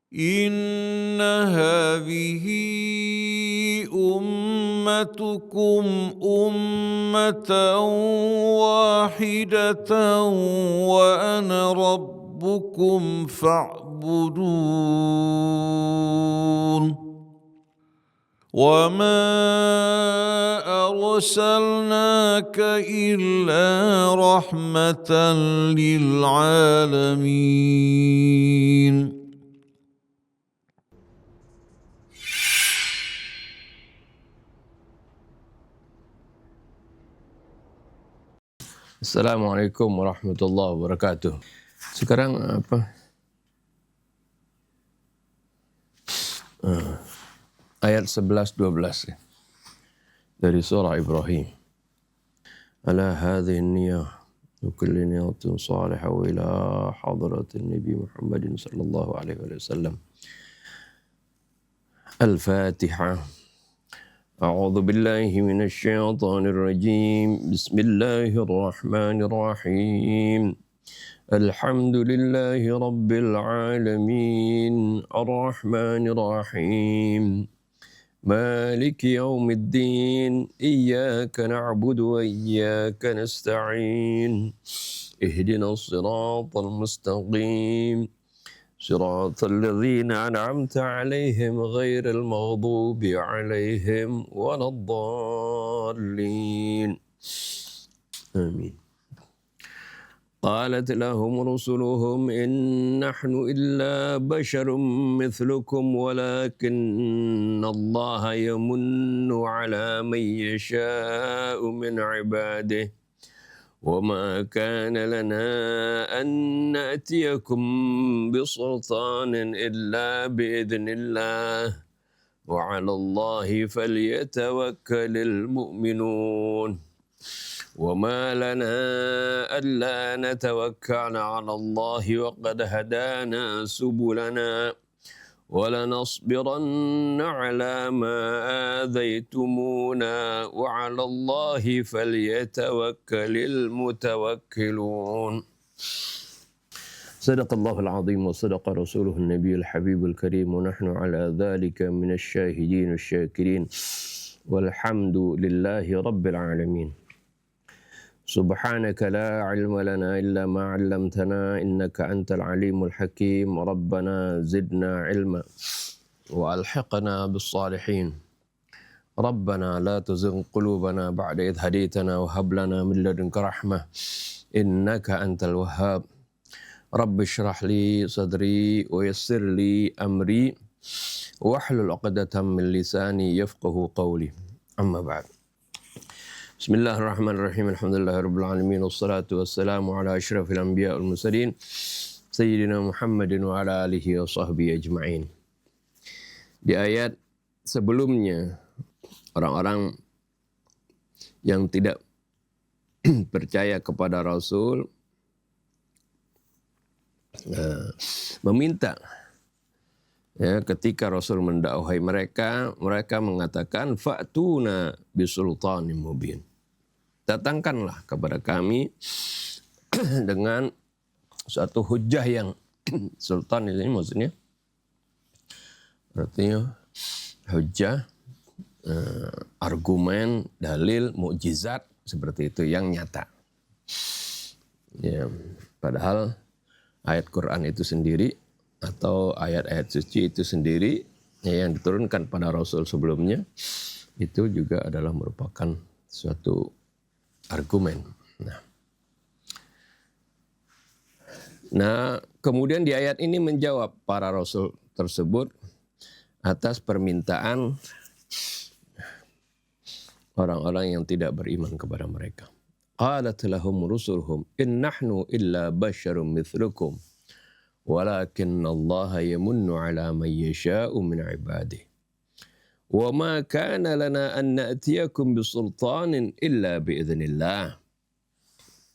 إن هذه أمتكم أمة واحدة وأنا ربكم فاعبدون وما أرسلناك إلا رحمة للعالمين. Assalamualaikum warahmatullahi wabarakatuh. Sekarang apa? Ayat 11-12 dari surah Ibrahim. Ala hadhihi niyah wa kulli niyatin salihah wa ila hadratin Nabi Muhammadin sallallahu alaihi wasallam. Al-Fatihah. أعوذ بالله من الشيطان الرجيم بسم الله الرحمن الرحيم الحمد لله رب العالمين الرحمن الرحيم مالك يوم الدين إياك نعبد وإياك نستعين اهدنا الصراط المستقيم صراط الذين أنعمت عليهم غير المغضوب عليهم ولا الضالين آمين. قالت لهم رسلهم إن نحن إلا بشر مثلكم ولكن الله يمن على من يشاء من عباده وما كان لنا أن نأتيكم بسلطان إلا بإذن الله وعلى الله فليتوكل المؤمنون وما لنا ألا نتوكل على الله وقد هدانا سبلنا ولنصبرن على ما آذيتمونا وعلى الله فليتوكل المتوكلون. صدق الله العظيم وصدق رسوله النبي الحبيب الكريم ونحن على ذلك من الشاهدين الشاكرين والحمد لله رب العالمين. سبحانك لا علم لنا إلا ما علمتنا إنك أنت العليم الحكيم ربنا زدنا علما وألحقنا بالصالحين ربنا لا تزغ قلوبنا بعد إذ هديتنا وهب لنا من لدنك رحمة إنك أنت الوهاب رب اشرح لي صدري ويسر لي أمري واحلل عقدة من لساني يفقه قولي أما بعد. Bismillahirrahmanirrahim. Alhamdulillahirabbil wassalatu wassalamu ala asyrafil anbiya wal mursalin sayyidina Muhammadin wa ala alihi wa sahbihi ajma'in. Di ayat sebelumnya orang-orang yang tidak percaya kepada Rasul meminta ketika Rasul mendakwai mereka mengatakan fa'tuna bisultanin mubin. Datangkanlah kepada kami dengan suatu hujjah yang sultan ini maksudnya artinya hujjah, argumen, dalil, mukjizat seperti itu yang nyata. Ya, padahal ayat Quran itu sendiri atau ayat-ayat suci itu sendiri yang diturunkan pada Rasul sebelumnya itu juga adalah merupakan suatu argumen. Nah, kemudian di ayat ini menjawab para Rasul tersebut atas permintaan orang-orang yang tidak beriman kepada mereka. Qalat lahum rusuluhum in nahnu illa basyarum mithlukum walakinna Allah yamunnu ala man yasha'u min ibadihi wa ma kana lana an na'tiyakum bisultanin illa biidznillah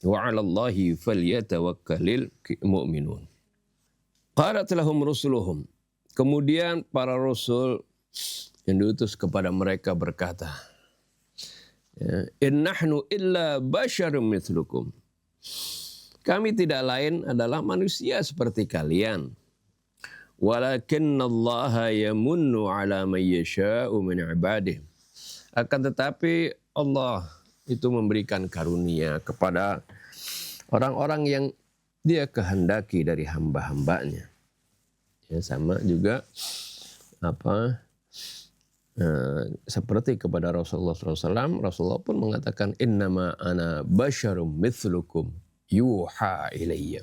wa 'ala Allahi falyatawakkalul mu'minun. Qalat lahum rusuluhum, kemudian para rasul yang diutus kepada mereka berkata, in nahnu illa basyarum mithlukum, kami tidak lain adalah manusia seperti kalian. Walakinallaha yamunnu ala man yasha'u min ibadihi. Akan tetapi Allah itu memberikan karunia kepada orang-orang yang dia kehendaki dari hamba-hambanya. Ya, sama juga seperti kepada Rasulullah SAW, Rasulullah pun mengatakan innama ana basyarum mithlukum yuha ilayya.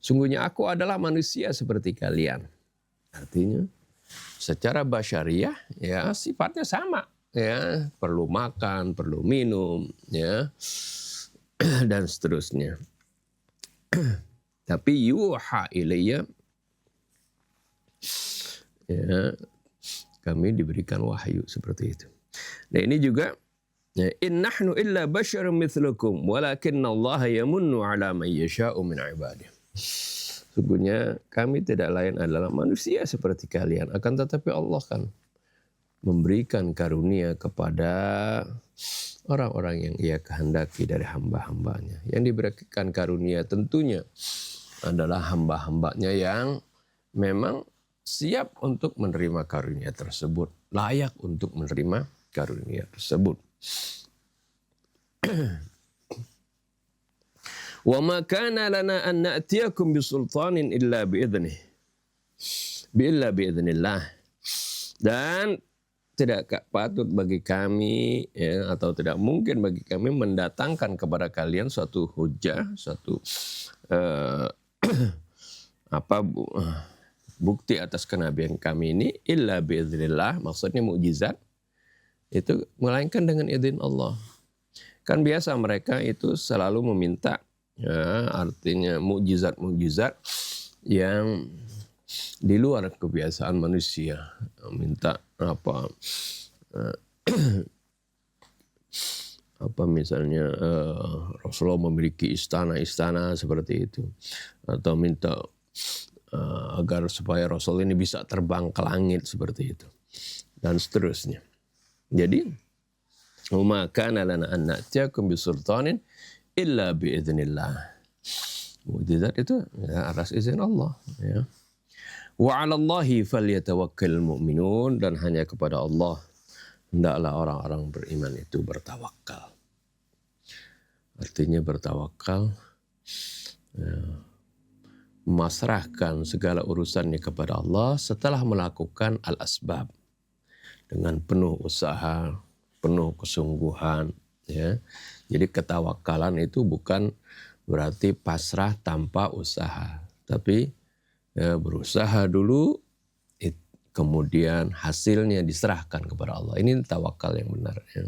Sungguhnya aku adalah manusia seperti kalian. Artinya secara basyariah ya sifatnya sama, ya, perlu makan, perlu minum, ya, dan seterusnya. Tapi yuha ilayya, ya, kami diberikan wahyu seperti itu. Nah ini juga in nahnu illa basyarun mithlukum walakinallaha yamunnu ala man yasha'u min ibadihi. Sungguhnya kami tidak lain adalah manusia seperti kalian, akan tetapi Allah kan memberikan karunia kepada orang-orang yang ia kehendaki dari hamba-hambanya. Yang diberikan karunia tentunya adalah hamba-hambanya yang memang siap untuk menerima karunia tersebut, layak untuk menerima karunia tersebut. Wa ma kana lana an na'tiyakum bisultanin illa biidznillah. Dan tidak patut bagi kami, ya, atau tidak mungkin bagi kami mendatangkan kepada kalian suatu hujah, suatu bukti atas kenabian kami ini illa biiznillah, maksudnya mukjizat itu melainkan dengan izin Allah. Kan biasa mereka itu selalu meminta, ya, artinya mukjizat-mukjizat yang di luar kebiasaan manusia, minta misalnya Rasulullah memiliki istana-istana seperti itu, atau minta agar supaya Rasul ini bisa terbang ke langit seperti itu, dan seterusnya. Jadi, maka nalana an na'tiyakum bisultanin illa biidznillah. Mukjizat itu ya, atas izin Allah. Ya. Wa 'alallahi falyatawakkalul mu'minun, dan hanya kepada Allah hendaklah orang-orang beriman itu bertawakal. Artinya bertawakal, ya, memasrahkan segala urusannya kepada Allah setelah melakukan al-asbab dengan penuh usaha, penuh kesungguhan, ya. Jadi ketawakalan itu bukan berarti pasrah tanpa usaha, tapi ya, berusaha dulu, kemudian hasilnya diserahkan kepada Allah. Ini tawakal yang benar, ya.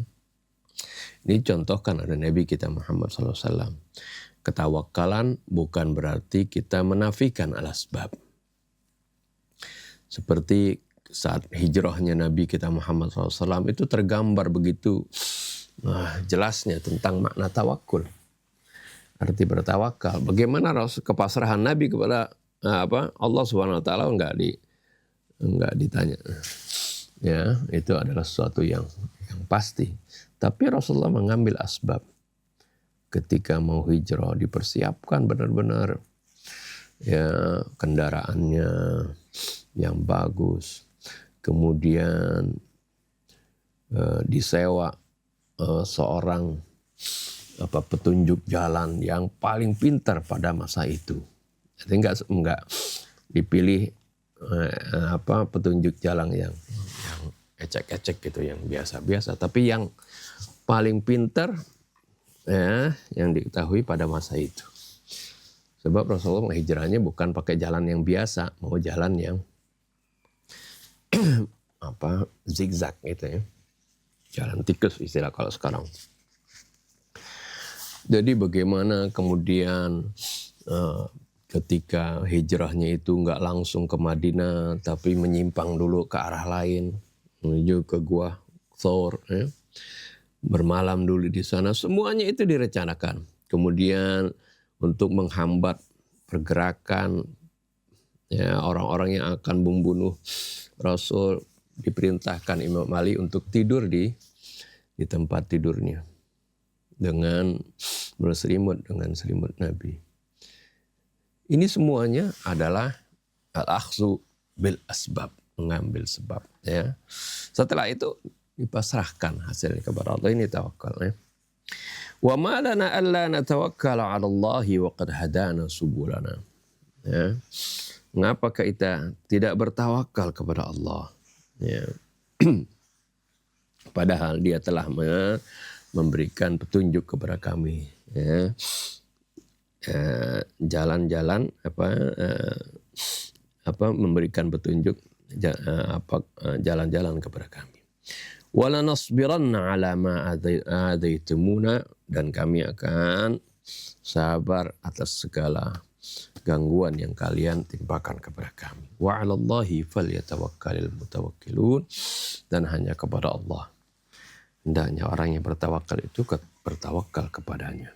Ini contohkan ada Nabi kita Muhammad SAW. Ketawakalan bukan berarti kita menafikan al-asbab. Seperti saat hijrahnya Nabi kita Muhammad SAW itu tergambar begitu jelasnya tentang makna tawakul. Arti bertawakal. Bagaimana kepasrahan Nabi kepada Allah Subhanahu Wa Taala enggak ditanya. Ya, itu adalah sesuatu yang pasti. Tapi Rasulullah mengambil asbab. Ketika mau hijrah dipersiapkan benar-benar, ya, kendaraannya yang bagus, kemudian disewa seorang petunjuk jalan yang paling pintar pada masa itu. Jadi enggak dipilih petunjuk jalan yang ecek-ecek gitu, yang biasa-biasa, tapi yang paling pintar, ya, yang diketahui pada masa itu. Sebab Rasulullah hijrahnya bukan pakai jalan yang biasa, mau jalan yang zigzag gitu, ya. Jalan tikus istilah kalau sekarang. Jadi bagaimana kemudian ketika hijrahnya itu enggak langsung ke Madinah, tapi menyimpang dulu ke arah lain, menuju ke Gua Thawr, ya. Bermalam dulu di sana, semuanya itu direncanakan. Kemudian untuk menghambat pergerakan, ya, orang-orang yang akan membunuh Rasul, diperintahkan Imam Ali untuk tidur di tempat tidurnya dengan berselimut dengan selimut Nabi. Ini semuanya adalah al-akhzu bil asbab, mengambil sebab ya. Setelah itu dipasrahkan hasilnya kepada Allah, ini tawakal ya. Wa ma lana alla natawakkala 'ala Allahi wa qad hadana subulana. Ya. Mengapa kita tidak bertawakal kepada Allah? Ya. Padahal Dia telah memberikan petunjuk kepada kami. Ya. Jalan-jalan memberikan petunjuk jalan-jalan kepada kami. Wala nasbiranna ala ma adaitumuna, dan kami akan sabar atas segala gangguan yang kalian timpakan kepada kami. Wa 'alallahi falyatawakkalul mutawakkilun, dan hanya kepada Allah hendaknya orang yang bertawakal itu bertawakal kepadanya.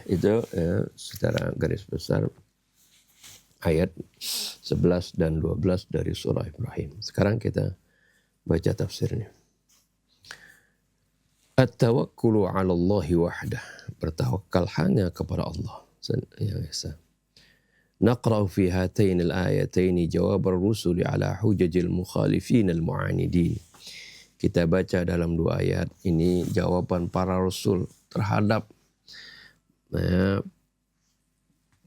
Itu secara garis besar ayat 11 dan 12 dari surah Ibrahim. Sekarang kita baca tafsirnya. At-tawakkulu 'ala Allahi wahdah, bertawakal hanya kepada Allah yang esa. Naqra'u fi hataini al-ayataini jawab ar-rusuli 'ala hujajil mukhalifin al-mu'anidin. Kita baca dalam dua ayat ini jawaban para rasul terhadap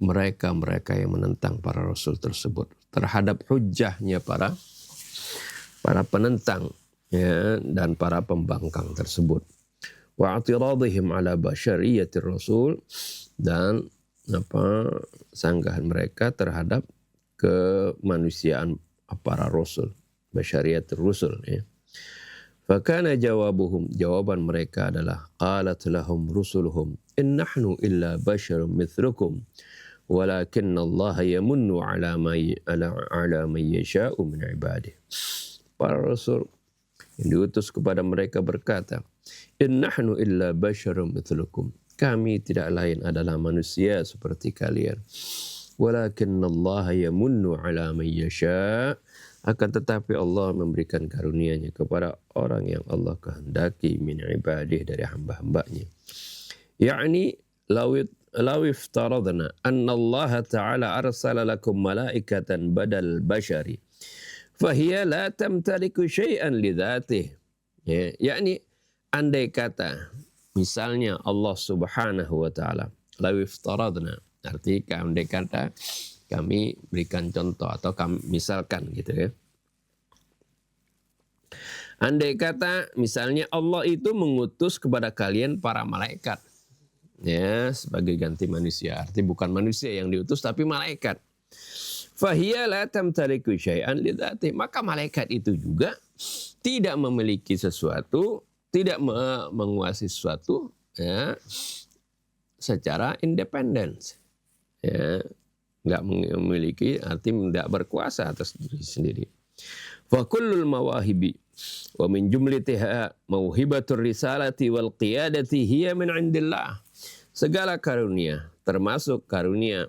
mereka yang menentang para rasul tersebut, terhadap hujahnya para penentang ya, dan para pembangkang tersebut. Wa i'tiradihim ala basyariyatir rasul, dan sanggahan mereka terhadap kemanusiaan para rasul, basyariyatir rasul ya. Fakana jawabuhum, jawaban mereka adalah qalat lahum rusuluhum in nahnu illa basharun mithlukum walakinna Allah yamunnu ala man yasha'u min ibadihi. Para rasul yang diutus kepada mereka berkata, in nahnu illa basharun mithlukum, kami tidak lain adalah manusia seperti kalian. Walakinna Allah yamunnu ala man yasha', akan tetapi Allah memberikan karunia-Nya kepada orang yang Allah kehendaki min ibadih, dari hamba-hambanya. Ya'ni law iftaradna anna Allah ta'ala arsala lakum malaikatan badal bashari fahiya la tamtaliku syai'an li dzatihi. Ya, yakni andai kata misalnya Allah Subhanahu wa taala, law iftaradna, arti andai kata kami berikan contoh atau kami misalkan gitu ya. Andai kata misalnya Allah itu mengutus kepada kalian para malaikat ya sebagai ganti manusia, arti bukan manusia yang diutus tapi malaikat. Fahiya la tamtaliku syai'an li dzatihi, maka malaikat itu juga tidak memiliki sesuatu, tidak menguasai sesuatu ya secara independen. Ya, enggak memiliki, arti tidak berkuasa atas diri sendiri. Fa kullul mawahibi wa min jumlatiha mauhibatur risalati wal qiyadati hiya min indillah. Segala karunia, termasuk karunia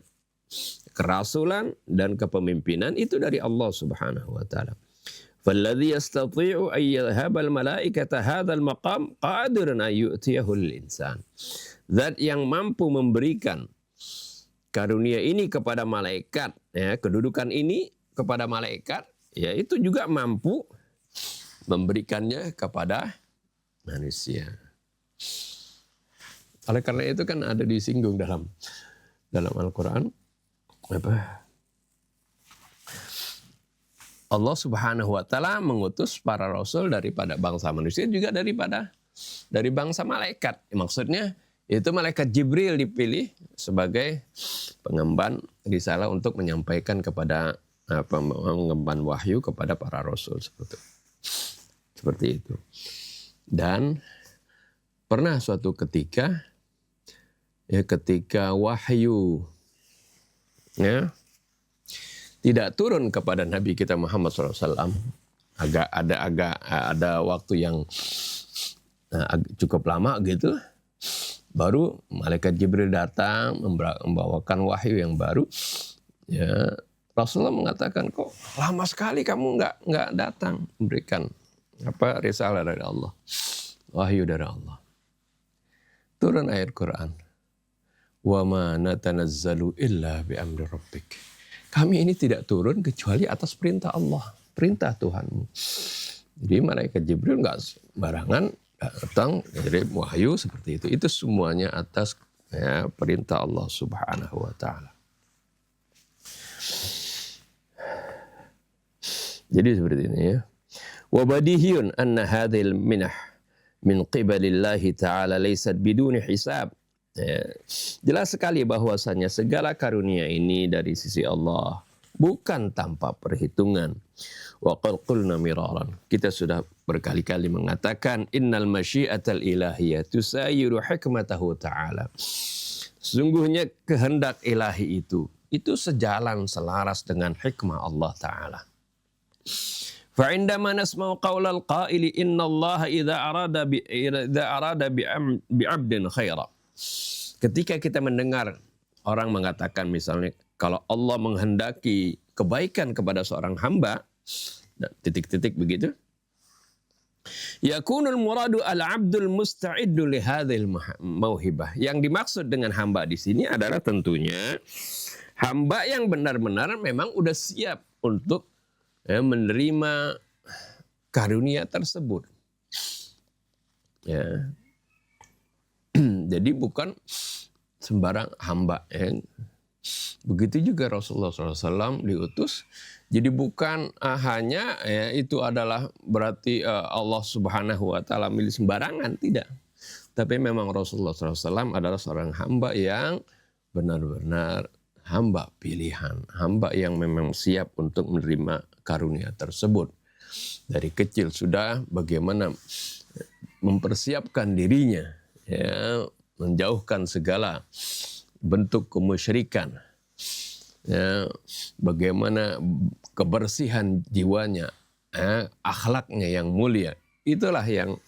kerasulan dan kepemimpinan, itu dari Allah Subhanahu wa taala. Falladhi yastati'u ay yadhhabal malaikata hadzal maqam qadirun ay yu'tiyahu lil insan. Zat yang mampu memberikan karunia ini kepada malaikat, ya, kedudukan ini kepada malaikat, ya itu juga mampu memberikannya kepada manusia. Oleh karena itu kan ada disinggung dalam Al-Quran Allah Subhanahu wa taala mengutus para rasul daripada bangsa manusia, juga dari bangsa malaikat. Maksudnya itu malaikat Jibril dipilih sebagai pengemban risalah untuk menyampaikan kepada pengemban wahyu kepada para rasul seperti itu. Dan pernah suatu ketika wahyu ya tidak turun kepada Nabi kita Muhammad SAW, ada waktu yang cukup lama gitu. Baru malaikat Jibril datang membawakan wahyu yang baru. Ya, Rasulullah mengatakan, kok lama sekali kamu nggak datang memberikan risalah dari Allah, wahyu dari Allah. Turun ayat Quran. Wa ma natanazzalu illa bi amri rabbik. kami ini tidak turun kecuali atas perintah Allah, perintah Tuhanmu. Jadi malaikat Jibril nggak sembarangan datang dari wahyu seperti itu. Itu semuanya atas perintah Allah Subhanahu wa taala. Jadi seperti ini ya. Wa badihiyun anna hadhil minah min qibalillahi ta'ala laysat biduni hisab. Ya. Jelas sekali bahwasanya segala karunia ini dari sisi Allah bukan tanpa perhitungan. Wa qad qulna miraran. Kita sudah berkali-kali mengatakan innal masyiatal ilahiyah tusayiru hikmatahu ta'ala. Sesungguhnya kehendak ilahi itu sejalan selaras dengan hikmah Allah Ta'ala. Fa'indama nasma'u qawlal qaili innallaha idza arada bi'abdin khaira. Ketika kita mendengar orang mengatakan misalnya kalau Allah menghendaki kebaikan kepada seorang hamba, titik-titik begitu. Yakunul muradu al-'abdul musta'iddu li hadhil mauhibah. Yang dimaksud dengan hamba di sini adalah tentunya hamba yang benar-benar memang udah siap untuk menerima karunia tersebut. Ya. Jadi bukan sembarang hamba. Ya. Begitu juga Rasulullah SAW diutus. Jadi bukan hanya itu adalah berarti Allah Subhanahu wa taala milih sembarangan, tidak. Tapi memang Rasulullah SAW adalah seorang hamba yang benar-benar hamba pilihan, hamba yang memang siap untuk menerima karunia tersebut. Dari kecil sudah bagaimana mempersiapkan dirinya, ya, menjauhkan segala bentuk kemusyrikan, ya, bagaimana kebersihan jiwanya, akhlaknya yang mulia. Itulah yang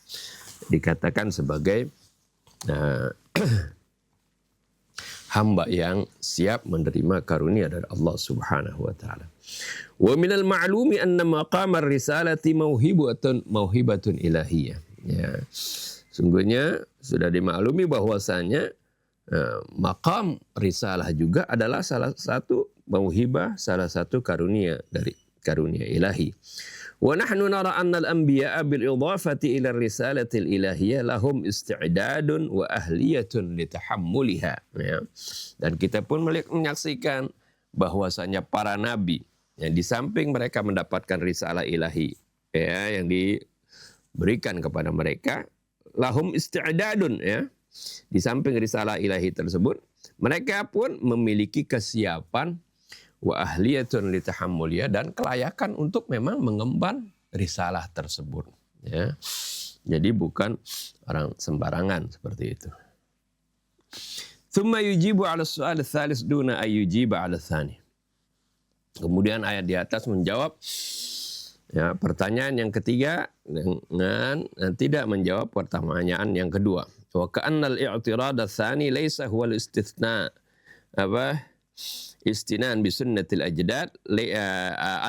dikatakan sebagai hamba yang siap menerima karunia dari Allah Subhanahu wa taala. Wa minal ma'lumi anna maqamar risalati mauhibatun ilahiyah. Ya. Sungguhnya sudah dimaklumi bahwasanya maqam risalah juga adalah salah satu mauhibah, salah satu karunia dari karunia ilahi. Wa nahnu nara anna al-anbiya'a bil idhafati ila ar-risalati al-ilahiyyah lahum isti'dadun wa ahliyatun litahammuliha. Ya. Dan kita pun menyaksikan bahwasanya para nabi yang di samping mereka mendapatkan risalah ilahi, ya, yang diberikan kepada mereka, lahum isti'dadun, ya. Di samping risalah ilahi tersebut, mereka pun memiliki kesiapan wa ahliyatun litahammuliyah dan kelayakan untuk memang mengemban risalah tersebut, ya. Jadi bukan orang sembarangan seperti itu. Tsumma yujibu 'ala as-su'al ats-tsalits duna ay yujiba 'ala ats-tsani. Kemudian ayat di atas menjawab ya, pertanyaan yang ketiga dengan tidak menjawab pertanyaan yang kedua. Wa ka'annal i'tirad ats-tsani laisa huwal istitsna istinan bi sunnatil ajdad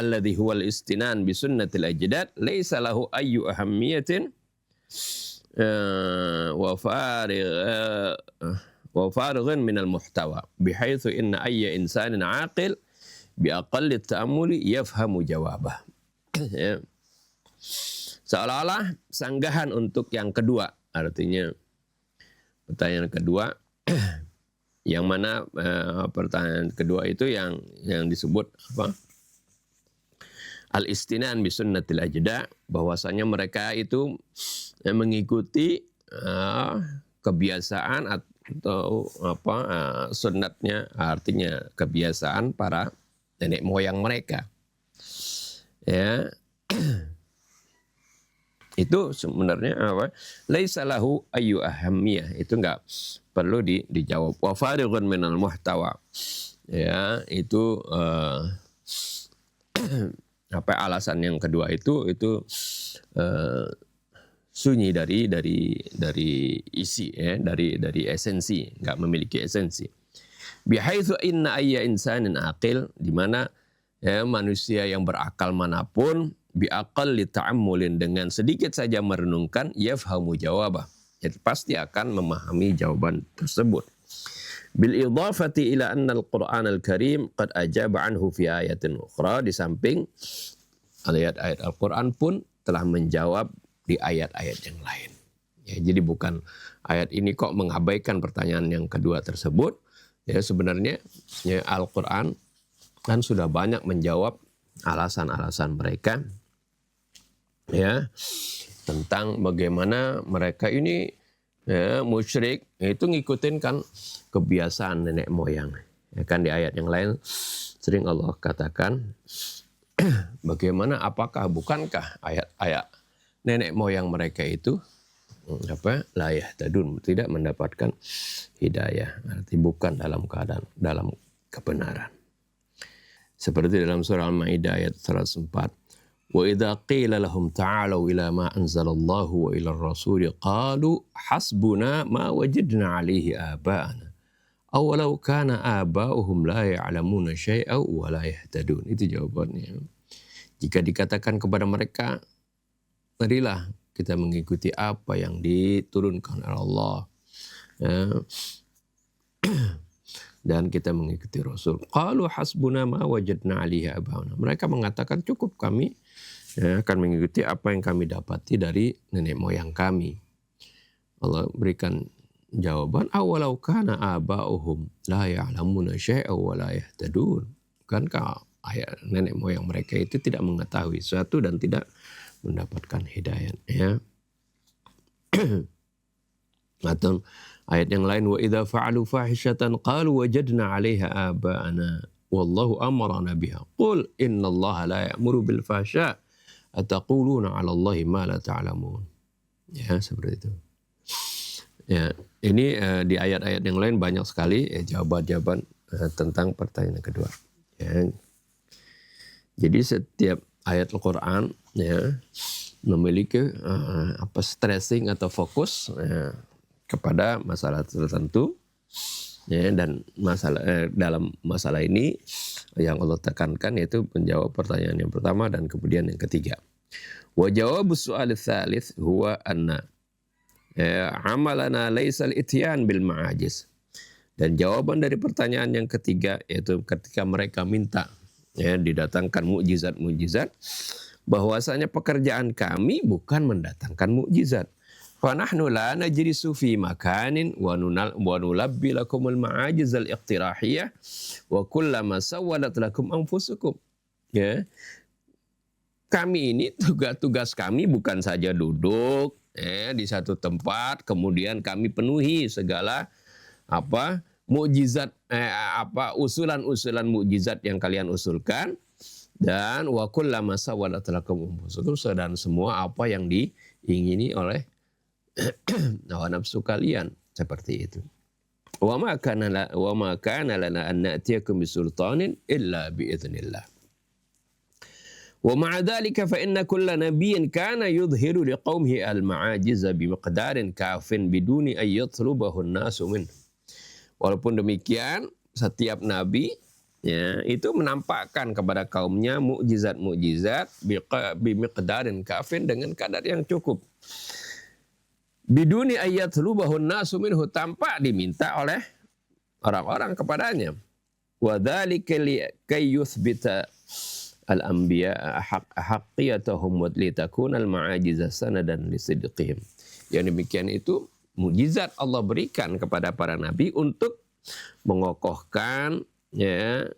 alladhi huwal istinan bi sunnatil ajdad laisa lahu ayyu ahammiyatin wa farighin min al muhtawa bihaitsu inna ayya insanin aqil bi aqalli ta'ammuli yafhamu jawabah. Ya. Seolah-olah sanggahan untuk yang kedua, artinya pertanyaan kedua yang mana pertanyaan kedua itu yang disebut apa? Al-istinan bi sunnatil ajda, bahwasanya mereka itu mengikuti kebiasaan atau sunnatnya, artinya kebiasaan para nenek moyang mereka. Ya. Itu sebenarnya apa? Laisa lahu ayyu ahammiyah. Itu enggak perlu dijawab. Wa farighun minal muhtawa. Ya, itu apa alasan yang kedua itu sunyi dari isi, ya, dari esensi, enggak memiliki esensi. Bihaitsu inna ayya insanin aqil, di mana ya, manusia yang berakal manapun biaqalli ta'ammulin, dengan sedikit saja merenungkan, yafhamu jawabah, jadi pasti akan memahami jawaban tersebut. bil idhafati ila anna al-Qur'an al-Karim qad ajaba anhu fi ayatin ukhra, di samping ayat-ayat Al-Qur'an pun telah menjawab di ayat-ayat yang lain. Ya, jadi bukan ayat ini kok mengabaikan pertanyaan yang kedua tersebut. Ya, sebenarnya ya, Al-Qur'an kan sudah banyak menjawab alasan-alasan mereka ya tentang bagaimana mereka ini ya, musyrik itu ngikutin kan kebiasaan nenek moyang. Ya kan di ayat yang lain sering Allah katakan bagaimana apakah bukankah ayat-ayat nenek moyang mereka itu la yahtadun, tidak mendapatkan hidayah, arti bukan dalam keadaan dalam kebenaran. Seperti dalam surah Al-Maidah ayat 104, wa idza qila lahum ta'alu ila ma anzalallahu wa ila ar-rasul qalu hasbuna ma wajadna 'alaihi aba'ana aw law kana aba'uhum la ya'lamuna syai'an wa la yahtadun. Itu jawabannya. Jika dikatakan kepada mereka, marilah kita mengikuti apa yang diturunkan oleh Allah ya, dan kita mengikuti Rasul. Qalu hasbuna ma wajadna 'alaihi aba'ana. Mereka mengatakan cukup kami ya, akan mengikuti apa yang kami dapati dari nenek moyang kami. Allah berikan jawaban, awalau kana aba'uhum la ya'lamuna syai'an wa la yahtadun. Bukankah ayat nenek moyang mereka itu tidak mengetahui sesuatu dan tidak mendapatkan hidayah ya. Atau ayat yang lain, wa idza fa'alu fahishatan qalu wajadna 'alaiha aba'ana wallahu amarna biha qul innallaha la ya'muru bil fahsya ataquluna 'ala Allahi ma la ta'lamun. Ya, seperti itu. Ya, ini di ayat-ayat yang lain banyak sekali jawaban-jawaban tentang pertanyaan kedua. Ya. Jadi setiap ayat Al-Qur'an ya memiliki stressing atau fokus kepada masalah tertentu ya, dan dalam masalah ini yang Allah tekankan yaitu menjawab pertanyaan yang pertama dan kemudian yang ketiga. Wa jawabus su'al tsalits huwa anna amalana laisa al-ityan bil ma'ajiz. Dan jawaban dari pertanyaan yang ketiga yaitu ketika mereka minta ya didatangkan mukjizat-mukjizat, bahwasanya pekerjaan kami bukan mendatangkan mukjizat. Fa nahnu la najlisu fi makanin wa nulabbi lakumul ma'ajiz al-iqtirahiyah wa kullama sawwalat lakum anfusukum. Ya. Kami ini tugas kami bukan saja duduk di satu tempat kemudian kami penuhi segala mukjizat usulan-usulan mukjizat yang kalian usulkan. Dan wa kullama sawwalat lakum anfusukum, dan semua apa yang diingini oleh hawa nafsu kalian, seperti itu. Wa ma kana lana an na'tiyakum bisultanin illa bi idznillah. Wa ma'a dzalika fa inna kulla nabiyyin kana yudhiru liqaumihi al-ma'ajiza bi miqdarin kafin biduni ay yatlubahu an-nasu min. Walaupun demikian, setiap nabi ya, itu menampakkan kepada kaumnya mukjizat-mukjizat bimiqdarin kafin dengan kadar yang cukup. Biduni ayatlubahun nasu minhu, tanpa diminta oleh orang-orang kepadanya. Wa dzalika likay yuthbita al-anbiya haqqiyatahum wa litakuna al-ma'ajiza sanadan lisidqihim. Yang demikian itu mukjizat Allah berikan kepada para nabi untuk mengokohkan ya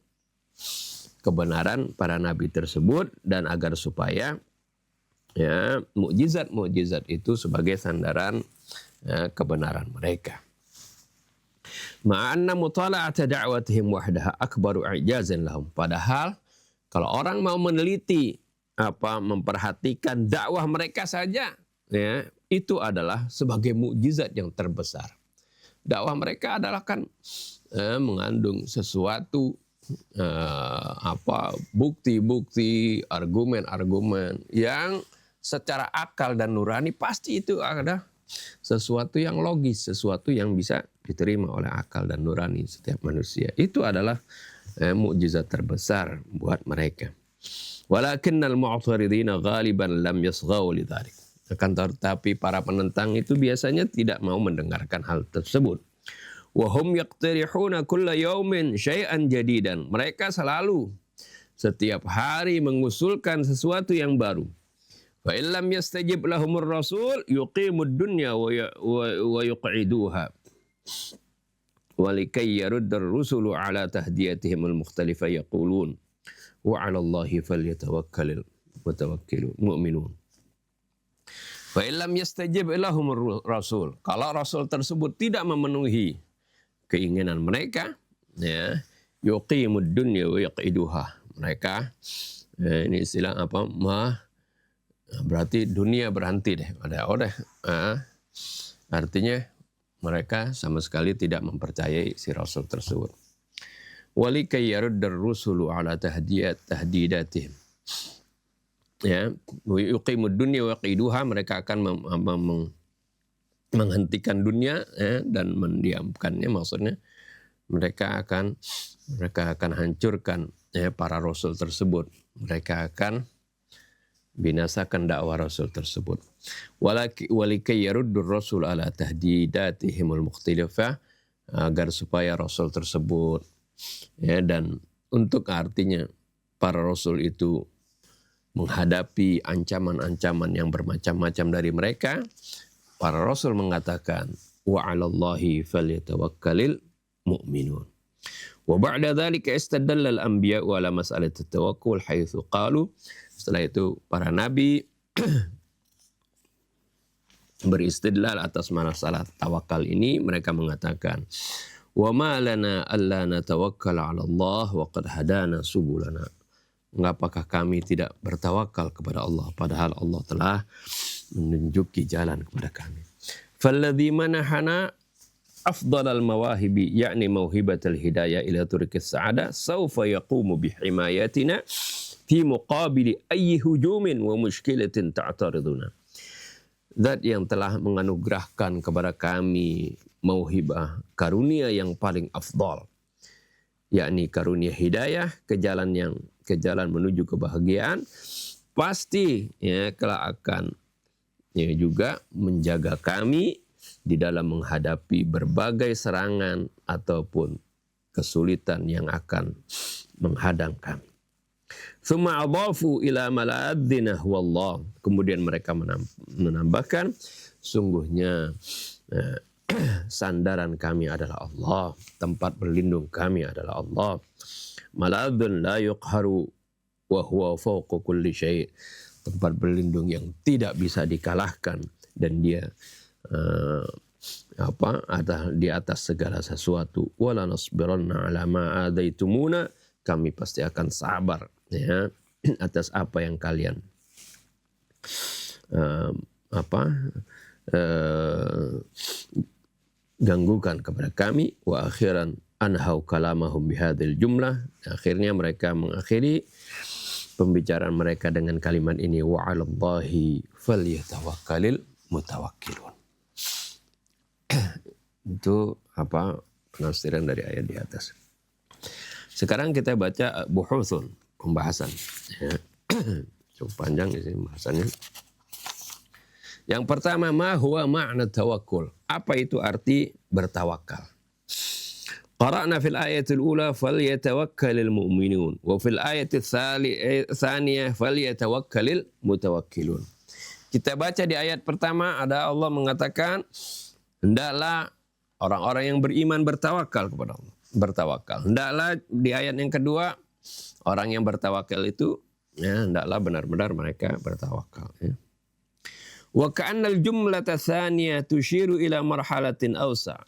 kebenaran para nabi tersebut, dan agar supaya ya mukjizat-mukjizat itu sebagai sandaran kebenaran mereka. Ma'anna mutala'ata da'watihim wahdaha akbaru i'jazan lahum. Padahal kalau orang mau meneliti memperhatikan dakwah mereka saja ya, itu adalah sebagai mukjizat yang terbesar. Dakwah mereka adalah kan mengandung sesuatu bukti-bukti, argumen-argumen yang secara akal dan nurani pasti itu ada sesuatu yang logis, sesuatu yang bisa diterima oleh akal dan nurani setiap manusia. Itu adalah mukjizat terbesar buat mereka. Walakinnal mu'taridina ghaliban lam yasghau lidzalik. Akan tetapi para penentang itu biasanya tidak mau mendengarkan hal tersebut. Wa hum yaqtarihuna kulla yaumin syai'an jadidan. Mereka selalu setiap hari mengusulkan sesuatu yang baru. Fa illam yastajib lahumur rasul yuqimud dunya wa yuq'iduha. Walikai yaruddar rusulu ala tahdiyatihimul mukhtalifa yaqulun wa 'ala Allahi falyatawakkalul mu'minun. Fa illam yastajib lahumur rasul. Kalau rasul tersebut tidak memenuhi keinginan mereka, ya, yuqimud dunya wa yaqiduha. Mereka ini istilah apa? Berarti dunia berhenti deh. Artinya mereka sama sekali tidak mempercayai si rasul tersebut. Walikai yaruddar rusulu ala tahdidatihim. Ya, yuqimud dunya wa yaqiduha, mereka akan menghentikan dunia, ya, dan mendiamkannya. Maksudnya mereka akan hancurkan, ya, para rasul tersebut. Mereka akan binasakan dakwah rasul tersebut. Walikai yaruddur rasul ala tahdidatihimul mukhtalifah, agar supaya rasul tersebut, ya, dan untuk artinya para rasul itu menghadapi ancaman-ancaman yang bermacam-macam dari mereka, para rasul mengatakan wa 'alallahi falyatawakkalul mu'minun. Wa ba'da dzalika istadalla al-anbiya ala mas'alati at-tawakkul haitsu qalu. Setelah itu para nabi beristidlal atas masalah tawakal ini. Mereka mengatakan, wa ma lana alla natawakkala 'ala Allah wa qad hadana subulana. Mengapakah kami tidak bertawakal kepada Allah padahal Allah telah menunjuki jalan kepada kami. Falladzi manahana afdalal mawahibi yakni mauhibatul hidayah ila turiqis sa'adah sawfa yaqumu bihimayatina fi muqabili ayyi hujumin wa mushkilatin ta'tariduna. Zat yang telah menganugerahkan kepada kami mauhibah karunia yang paling afdal, yakni karunia hidayah ke jalan menuju kebahagiaan, pasti, ya, kelak akan, ya, juga menjaga kami di dalam menghadapi berbagai serangan ataupun kesulitan yang akan menghadang kami. Tsumma adhafu ila mala'adzina wallah. Kemudian mereka menambahkan, sungguhnya sandaran kami adalah Allah, tempat berlindung kami adalah Allah. Mala'adzun la yuqharu wa huwa fawqa kulli syai'. Tempat berlindung yang tidak bisa dikalahkan dan dia ada di atas segala sesuatu. Wala nasbiranna ala ma adaitumuna. Kami pasti akan sabar, ya, atas apa yang kalian ganggukan kepada kami. Wa akhiran anhau kalamahum bihadil jumlah. Akhirnya mereka mengakhiri pembicaraan mereka dengan kalimat ini, wa 'alallahi falyatawakkalul mutawakkilun. Itu penafsiran dari ayat di atas. Sekarang kita baca buhuthun, pembahasan, ya. Cukup panjang di sini pembahasannya. Yang pertama, ma huwa ma'na tawakkul. Apa itu arti bertawakal? Qara'na fil ayatil ula falyatawakkalul mu'minun wa fil ayatil tsaniyah falyatawakkalul mutawakkilun. Kita baca di ayat pertama ada Allah mengatakan, hendaklah orang-orang yang beriman bertawakal kepada Allah. Bertawakal. Hendaklah di ayat yang kedua, orang yang bertawakal itu, ya, hendaklah benar-benar mereka bertawakal, ya. Wa ka'annal jumlata tsaniyah tushiru ila marhalatin awsa'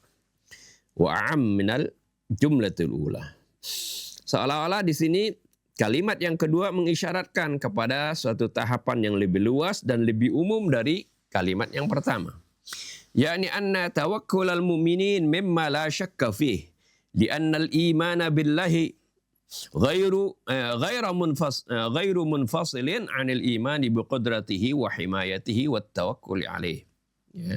wa a'am minal jumlatul ula. Seolah-olah di sini kalimat yang kedua mengisyaratkan kepada suatu tahapan yang lebih luas dan lebih umum dari kalimat yang pertama. Yani anna tawakkulal mu'minin mimma la syakka fih. Li'anna al-imana billahi ghairu munfasilin 'anil imani biqudratihi wa himayatihi wat tawakkul 'alaihi. Ya.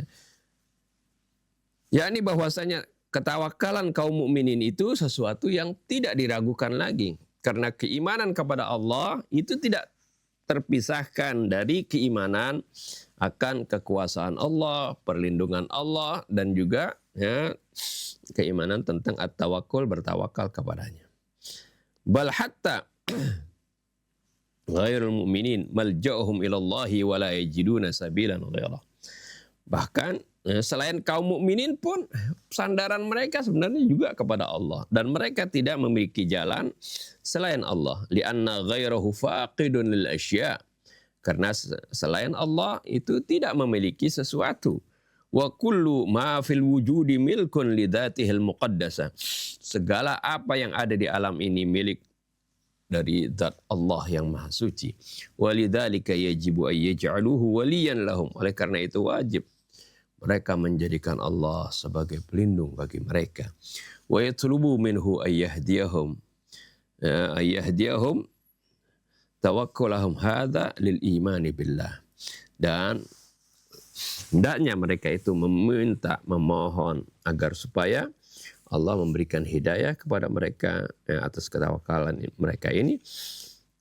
Yakni bahwasanya ketawakalan kaum mukminin itu sesuatu yang tidak diragukan lagi, karena keimanan kepada Allah itu tidak terpisahkan dari keimanan akan kekuasaan Allah, perlindungan Allah, dan juga ya, keimanan tentang at-tawakkul, bertawakal kepadanya. Bal hatta ghairul mu'minin malja'uhum ilallahi wa la yajiduna sabilan ghairah. Bahkan selain kaum mukminin pun sandaran mereka sebenarnya juga kepada Allah, dan mereka tidak memiliki jalan selain Allah. Li'anna ghairahu faqidun lil asya'. Karena selain Allah itu tidak memiliki sesuatu. Wa kullu ma fil wujudi milkun li dzatihil muqaddasah. Segala apa yang ada di alam ini milik dari zat Allah yang maha suci. Walidzalika yajibu ay yaj'aluhu waliyan lahum. Oleh karena itu wajib mereka menjadikan Allah sebagai pelindung bagi mereka. Wa yatlubu minhu ay yahdiyahum tawakkulahum hadza lil imani billah. Dan hendaknya mereka itu meminta, memohon agar supaya Allah memberikan hidayah kepada mereka atas ketawakalan mereka ini.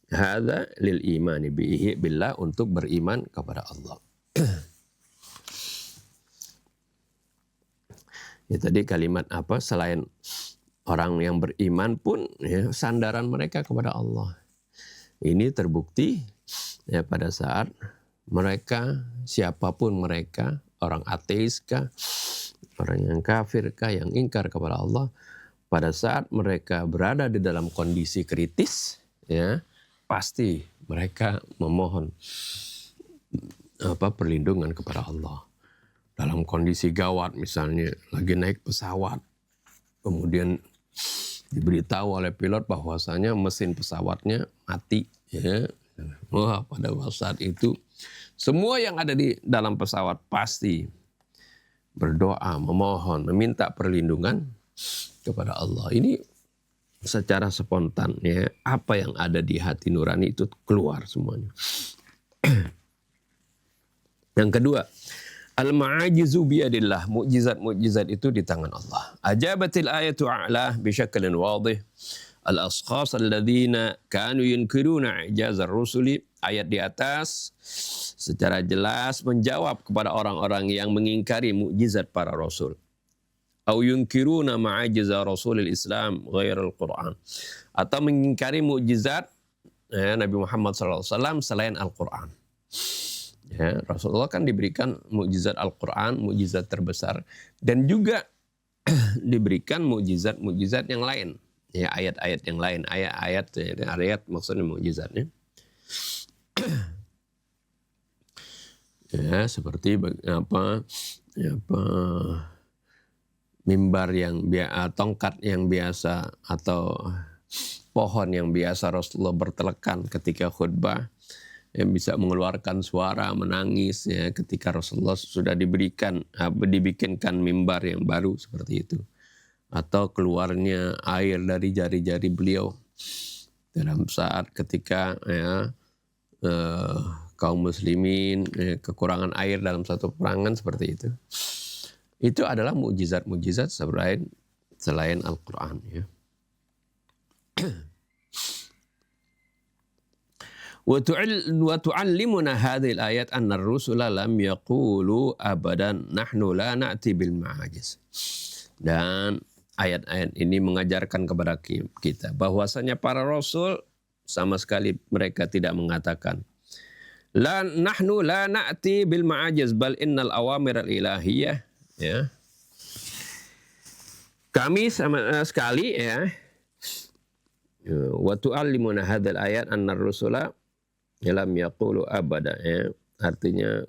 Hadza lil imani bihi billah, untuk beriman kepada Allah. Ya, tadi kalimat apa? Selain orang yang beriman pun ya, sandaran mereka kepada Allah. Ini terbukti ya pada saat mereka, siapapun mereka, orang ateis kah, orang yang kafir kah, yang ingkar kepada Allah, pada saat mereka berada di dalam kondisi kritis, ya pasti mereka memohon perlindungan kepada Allah. Dalam kondisi gawat, misalnya lagi naik pesawat, kemudian diberitahu oleh pilot bahwasanya mesin pesawatnya mati, ya. Wah, pada saat itu semua yang ada di dalam pesawat pasti berdoa, memohon, meminta perlindungan kepada Allah. Ini secara spontan, ya, apa yang ada di hati nurani itu keluar semuanya. Yang kedua, al-ma'ajizu biyadillah, mukjizat-mukjizat itu di tangan Allah. Ajabatil ayatu a'la bisyaklin wadih al-ashkhas alladzina kanu yunkiruna ijazar rusuli. Ayat di atas secara jelas menjawab kepada orang-orang yang mengingkari mukjizat para rasul. Au yunkiruna ma'ajiza rasulil Islam ghairal Qur'an. Atau mengingkari mukjizat Nabi Muhammad SAW selain Al-Quran. Ya, Rasulullah kan diberikan mukjizat Al-Quran, mukjizat terbesar, dan juga diberikan mukjizat-mukjizat yang lain, ya, ayat-ayat yang lain, ayat maksudnya mukjizatnya. Ya, seperti mimbar yang tongkat yang biasa atau pohon yang biasa Rasulullah bertelekan ketika khutbah, yang bisa mengeluarkan suara, menangis, ya, ketika Rasulullah sudah dibikinkan mimbar yang baru seperti itu. Atau keluarnya air dari jari-jari beliau dalam saat ketika kaum muslimin kekurangan air dalam satu peperangan seperti itu. Itu adalah mukjizat-mukjizat selain Al-Quran, ya. Wa tu'allimuna hadhil ayat anna ar-rusula lam yaqulu abadan nahnu la na'ti bil ma'ajiz. Dan ayat-ayat ini mengajarkan kepada kita bahwasanya para rasul sama sekali mereka tidak mengatakan nahnu la na'ti bil ma'ajiz bal innal awamir al-ilahiyah, ya. Kami sama sekali, ya. Wa tu'allimuna hadzal ayat anna ar-rusula lam yaqulu abada, ya. Artinya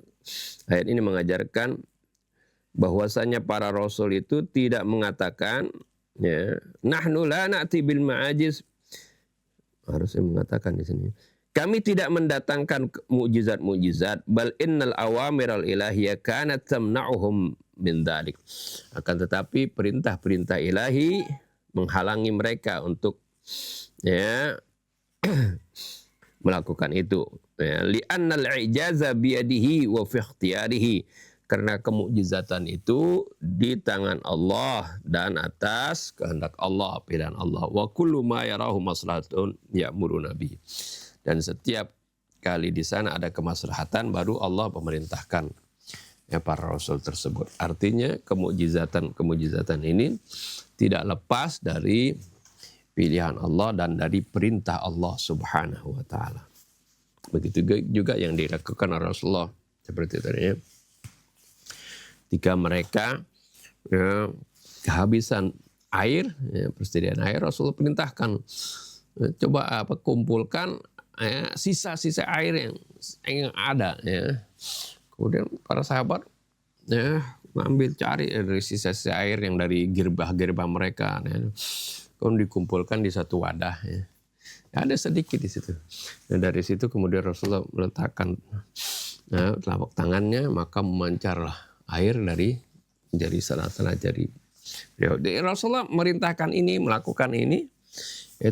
ayat ini mengajarkan bahwasanya para rasul itu tidak mengatakan, ya, nahnu la na'ti bil ma'ajiz. Harusnya mengatakan di sini, kami tidak mendatangkan mukjizat-mukjizat, bal innal awamiral ilahiyah kanat tamna'uhum min dzalik. Akan tetapi perintah-perintah ilahi menghalangi mereka untuk, ya, melakukan itu. Ya, li'annal ijaza biyadihi wa fi ikhtiyarihi. Karena kemukjizatan itu di tangan Allah dan atas kehendak Allah, pilihan Allah. Wa kullu ma yarahu maslahatun ya'muru nabi. Dan setiap kali di sana ada kemaslahatan baru Allah memerintahkan. para rasul tersebut. Artinya kemujizatan ini tidak lepas dari pilihan Allah dan dari perintah Allah Subhanahu wa taala. Begitu juga yang dilakukan oleh Rasulullah seperti tadi ya. Ketika mereka kehabisan air, persediaan air, Rasulullah perintahkan coba kumpulkan sisa-sisa air yang ada ya. Kemudian para sahabat mengambil cari dari sisa-sisa air yang dari gerbah-gerbah mereka, kemudian dikumpulkan di satu wadah ya. Ada sedikit di situ. Dan dari situ kemudian Rasulullah meletakkan telapak tangannya, maka memancarlah air dari salah jari. Rasulullah merintahkan ini, melakukan ini,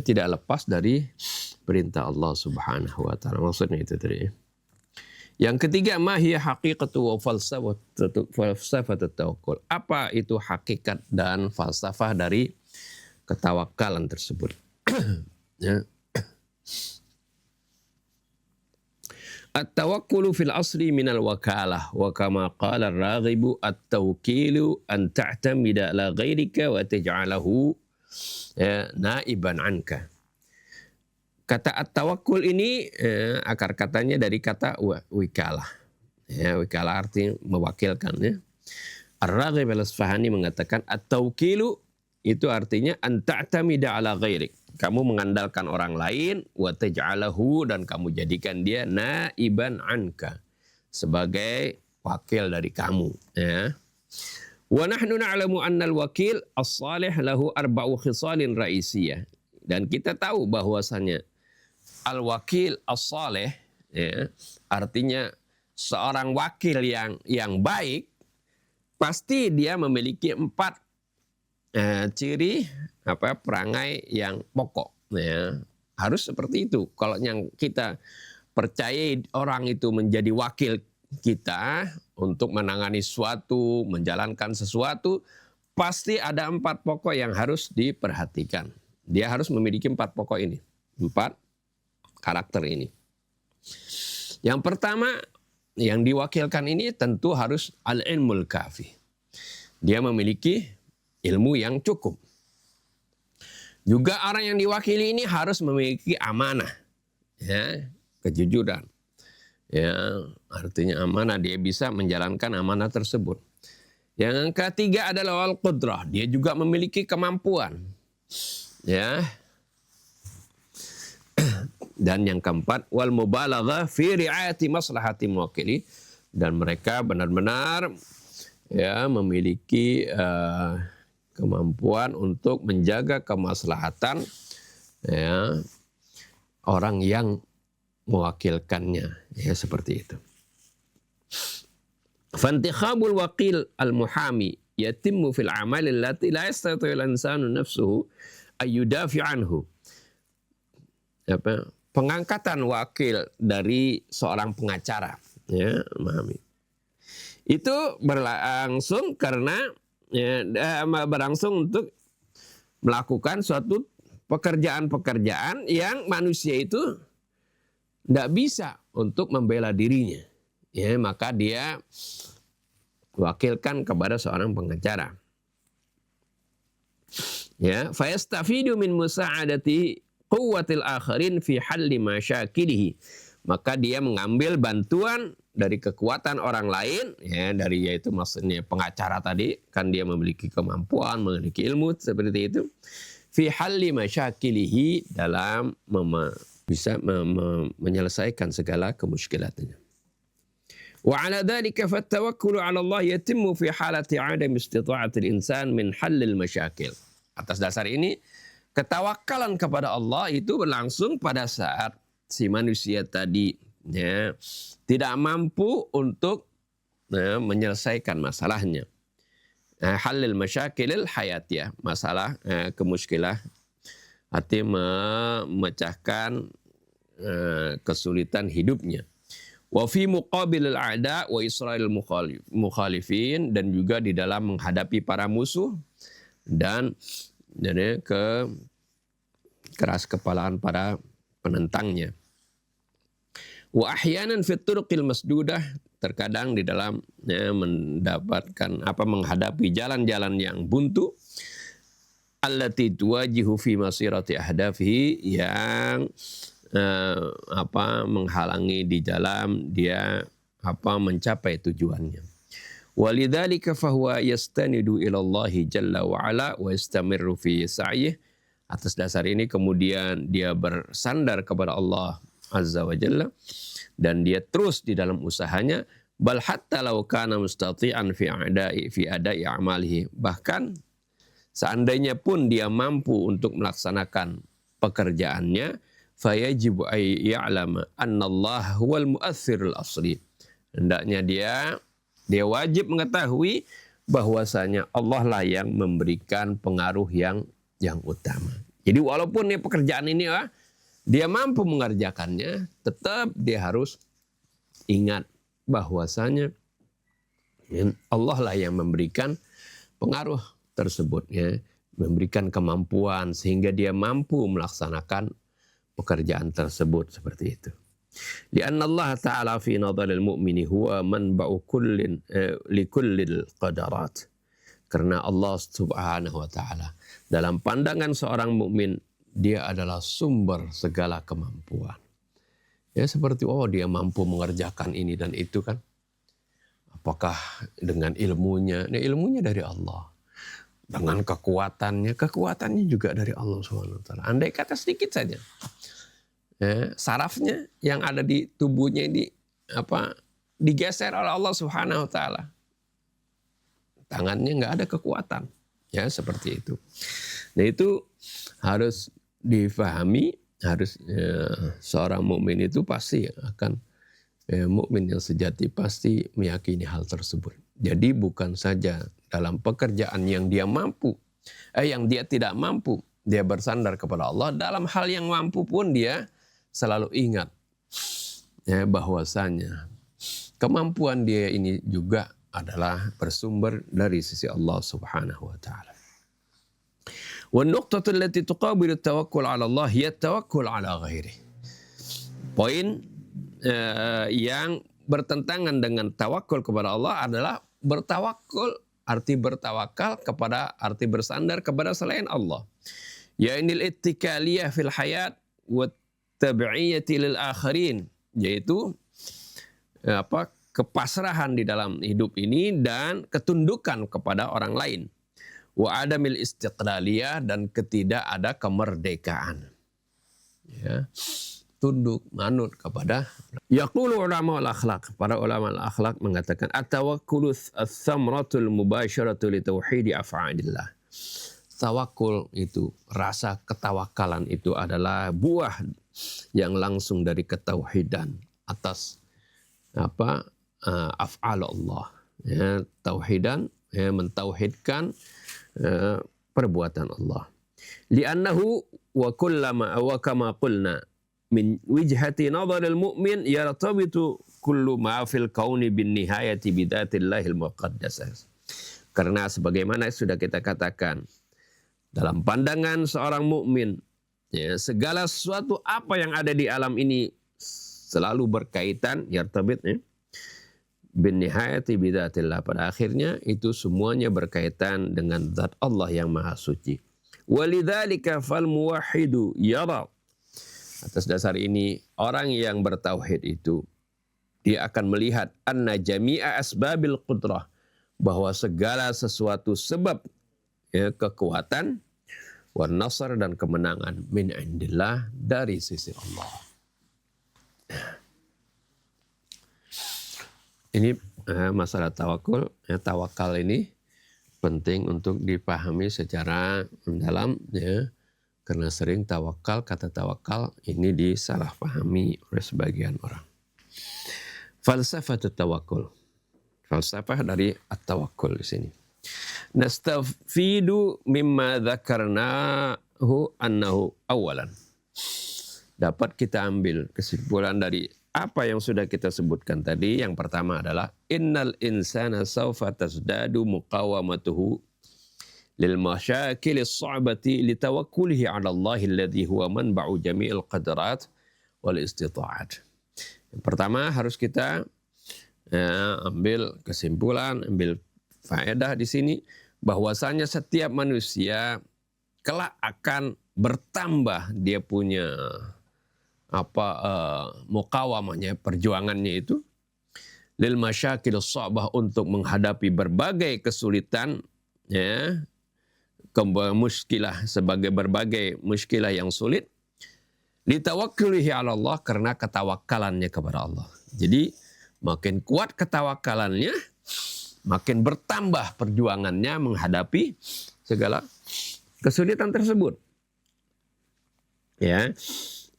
tidak lepas dari perintah Allah Subhanahu wa taala. Maksudnya itu tadi. Yang ketiga, ma hiya haqiqatu wa falsafatut tawakkul. Apa itu hakikat dan falsafah dari ketawakalan tersebut? Ya. At-tawakkulu fil asli minal wakalah wa kama qala ar-raghibu at-tawkilu an ta'tamida ala ghairika wa taj'alahu naiban anka. Kata at-tawakkul ini akar katanya dari kata wikalah. Ya, wikalah artinya mewakilkan ya. Ar-Raghib al-Asfahani mengatakan at-tawkilu itu artinya an ta'tamida ala ghairik. Kamu mengandalkan orang lain, wa taj'alahu, dan kamu jadikan dia naiban anka, sebagai wakil dari kamu. Ya. Wa nahnu na'lamu anna al-wakil as-salih lahu arba'u khisalin ra'isiyah. Dan kita tahu bahwasanya al-wakil as-salih, ya, artinya seorang wakil yang baik, pasti dia memiliki 4 ciri perangai yang pokok, ya. Harus seperti itu. Kalau yang kita percaya orang itu menjadi wakil kita untuk menangani sesuatu, menjalankan sesuatu, pasti ada 4 pokok yang harus diperhatikan. Dia harus memiliki 4 pokok ini, 4 karakter ini. Yang pertama yang diwakilkan ini tentu harus al-ilmul kafi. Dia memiliki ilmu yang cukup. Juga orang yang diwakili ini harus memiliki amanah, ya, kejujuran. Ya, artinya amanah, dia bisa menjalankan amanah tersebut. Yang ketiga adalah al-qudrah, dia juga memiliki kemampuan. Ya. Dan yang keempat wal mubalaghah fi ri'ayati maslahati muwakkili, dan mereka benar-benar ya memiliki kemampuan untuk menjaga kemaslahatan ya orang yang mewakilkannya, ya seperti itu. Fantikhabul waqil al-muhami yatimmu fil amal allati la yastati al-insanu nafsuhu ayyudafi anhu. Pengangkatan wakil dari seorang pengacara, ya, memahami. Itu berlangsung karena berlangsung untuk melakukan suatu pekerjaan-pekerjaan yang manusia itu tidak bisa untuk membela dirinya. Ya, maka dia wakilkan kepada seorang pengacara. Ya, fayastafidu min musa'adati quwwatil akharin fi halli masyakilihi. Maka dia mengambil bantuan dari kekuatan orang lain, ya, dari yaitu maksudnya pengacara tadi, kan dia memiliki kemampuan, memiliki ilmu seperti itu. Fi halli masyakilihi, dalam bisa menyelesaikan segala kemuskilatannya. Wa ala dzalika fattawakkulu 'ala Allah yatimmu fi halati 'adam istita'atil insan min hallil masyakil. Atas dasar ini, ketawakalan kepada Allah itu berlangsung pada saat si manusia tadi ya tidak mampu untuk menyelesaikan masalahnya. Halil masyakilil hayatiyah, masalah kemuskilah, artinya memecahkan kesulitan hidupnya. Wa fi muqabilil a'da wa isra'il mukhalifin, dan juga di dalam menghadapi para musuh dan keras kepalaan para penentangnya. Wa ahyanan fit turuqil masdudah, terkadang di dalam mendapatkan menghadapi jalan-jalan yang buntu, allati tuwajihu fi masirati ahdafihi, yang menghalangi di jalan dia mencapai tujuannya. Walidzalika fahuwa yastanidu ila Allah jalla wa ala wa yastamirru fi sa'yih. Atas dasar ini kemudian dia bersandar kepada Allah azza wa jalla dan dia terus di dalam usahanya. Bal hatta law kana mustati'an fi ada'i a'malihi, bahkan seandainya pun dia mampu untuk melaksanakan pekerjaannya, fayajibu ay ya'lama anna Allah huwal mu'athirul asli. Hendaknya dia wajib mengetahui bahwasanya Allah lah yang memberikan pengaruh yang utama. Jadi walaupun pekerjaan ini dia mampu mengerjakannya, tetap dia harus ingat bahwasanya Allah lah yang memberikan pengaruh tersebut, memberikan kemampuan sehingga dia mampu melaksanakan pekerjaan tersebut seperti itu. Lianna Allah Ta'ala fi nadharil mu'mini huwa manba'u likullil qadarat. Karena Allah Subhanahu wa Ta'ala dalam pandangan seorang mukmin, dia adalah sumber segala kemampuan. Ya seperti dia mampu mengerjakan ini dan itu kan. Apakah dengan ilmunya? Ilmunya dari Allah. Dengan kekuatannya juga dari Allah Subhanahu wa Ta'ala. Andai kata sedikit saja, sarafnya yang ada di tubuhnya ini digeser oleh Allah Subhanahu wa Ta'ala, tangannya nggak ada kekuatan, seperti itu. Nah itu harus difahami, harus seorang mukmin itu pasti akan mukmin yang sejati pasti meyakini hal tersebut. Jadi bukan saja dalam pekerjaan yang dia mampu, yang dia tidak mampu, dia bersandar kepada Allah. Dalam hal yang mampu pun dia selalu ingat bahwasanya kemampuan dia ini juga adalah bersumber dari sisi Allah Subhanahu wa Ta'ala. Wa nuqtatu allati tuqabilu tawakkul 'ala Allah hiya tawakkul 'ala ghairihi. Poin yang bertentangan dengan tawakul kepada Allah adalah bertawakul, arti bertawakal kepada, arti bersandar kepada selain Allah. Ya'inil ittikaliyah fil hayat wa tabi'iyati lil akharin, yaitu kepasrahan di dalam hidup ini dan ketundukan kepada orang lain. Wa adamil istiqlaliyah, dan ketidak ada kemerdekaan. Tunduk, manut kepada. Yaqulu ulama al-akhlaq, para ulama al-akhlaq mengatakan at-tawakkulu ats-tsamratul mubasyaratu li tauhidi af'alillah. Tawakul itu, rasa ketawakalan itu adalah buah yang langsung dari ketauhidan atas af'al Allah. Tauhidan, mentauhidkan perbuatan Allah. Li'annahu wa kullama wa kama qulna min wijhati nadharil mu'min yartabitu kullu ma fil kauni bin nihayati bidzatillahil muqaddasah. Karena sebagaimana sudah kita katakan, dalam pandangan seorang mukmin, segala sesuatu apa yang ada di alam ini selalu berkaitan, yartabit, bin nihayati bidzatillah, pada akhirnya itu semuanya berkaitan dengan zat Allah yang maha suci. Walidzalika fal muwahhidu yara. Atas dasar ini orang yang bertauhid itu dia akan melihat anna jami'a asbabil qudrah, bahwa segala sesuatu sebab kekuatan wan nasr dan kemenangan min indillah, dari sisi Allah. Ini masalah tawakul. Tawakal ini penting untuk dipahami secara mendalam, karena sering kata tawakal ini disalahpahami oleh sebagian orang. Falsafatut tawakul. Falsafah dari at-tawakkul di sini. Nastafidu mimma dzakarnahu annahu awalan. Dapat kita ambil kesimpulan dari apa yang sudah kita sebutkan tadi. Yang pertama adalah innal insana sawfa tasdadu muqawamatuhu lil masyakil as-sa'bati li tawakkulihi 'ala Allah alladhi huwa manba'u jami'il qadarat wal istita'at. Yang pertama harus kita ambil kesimpulan, ambil faedah di sini bahwasanya setiap manusia kelak akan bertambah dia punya muqawamahnya, perjuangannya itu lil masyakil sha'bah, untuk menghadapi berbagai kesulitan, ya, muskilah, sebagai berbagai muskilah yang sulit, litawakkulihi 'ala Allah, karena ketawakalannya kepada Allah. Jadi makin kuat ketawakalannya, makin bertambah perjuangannya menghadapi segala kesulitan tersebut. Ya,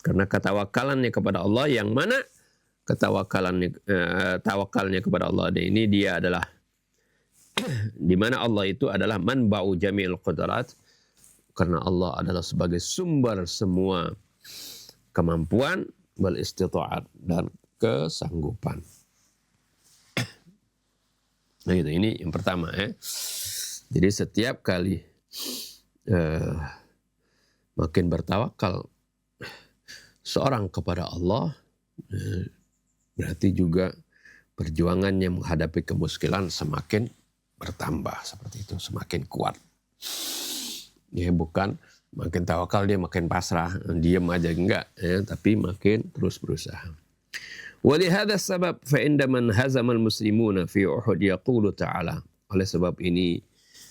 karena ketawakalannya kepada Allah, yang mana tawakalnya kepada Allah ini dia adalah di mana Allah itu adalah manba'u jami'il qudrat, karena Allah adalah sebagai sumber semua kemampuan, wal istita'at, dan kesanggupan. Nah itu, ini yang pertama ya. Jadi setiap kali makin bertawakal seorang kepada Allah, berarti juga perjuangannya menghadapi kemuskilan semakin bertambah, seperti itu, semakin kuat. Ya, bukan makin tawakal dia makin pasrah, diam aja, enggak ya, tapi makin terus berusaha. Walihada sabab fa inda man hazamal muslimuna fi Uhud yaqulu ta'ala. Oleh sebab ini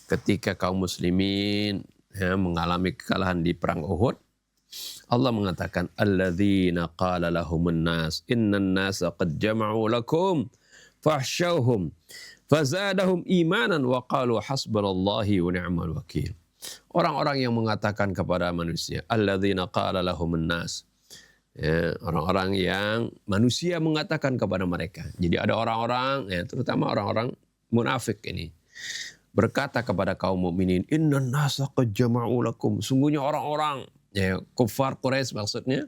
ketika kaum muslimin mengalami kekalahan di perang Uhud, Allah mengatakan alladzina qala lahumun nas innan nasa qad jama'u lakum fahsyauhum fazadahum imanan wa qalu hasbunallahu wa ni'mal wakil. Orang-orang yang mengatakan kepada manusia, alladzina qala lahumun nas, ya, orang-orang yang manusia mengatakan kepada mereka. Jadi ada orang-orang, ya, terutama orang-orang munafik ini, berkata kepada kaum mukminin, innan nasa qad jama'u lakum, sungguhnya orang-orang, ya, kufar Quraisy maksudnya,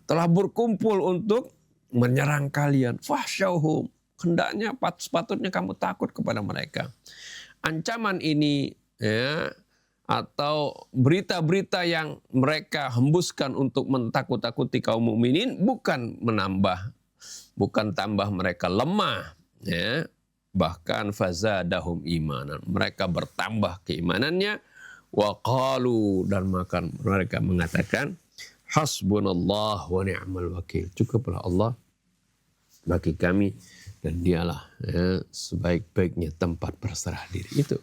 telah berkumpul untuk menyerang kalian. Fahsyauhum, hendaknya sepatutnya kamu takut kepada mereka. Ancaman ini, ya, atau berita-berita yang mereka hembuskan untuk mentakut-takuti kaum mukminin bukan menambah, bukan tambah mereka lemah, ya, bahkan fazadahum imanan, mereka bertambah keimanannya. Wa qalu, dan maka mereka mengatakan hasbunallah wa ni'mal wakil, cukuplah Allah bagi kami dan dialah, ya, sebaik-baiknya tempat berserah diri. Itu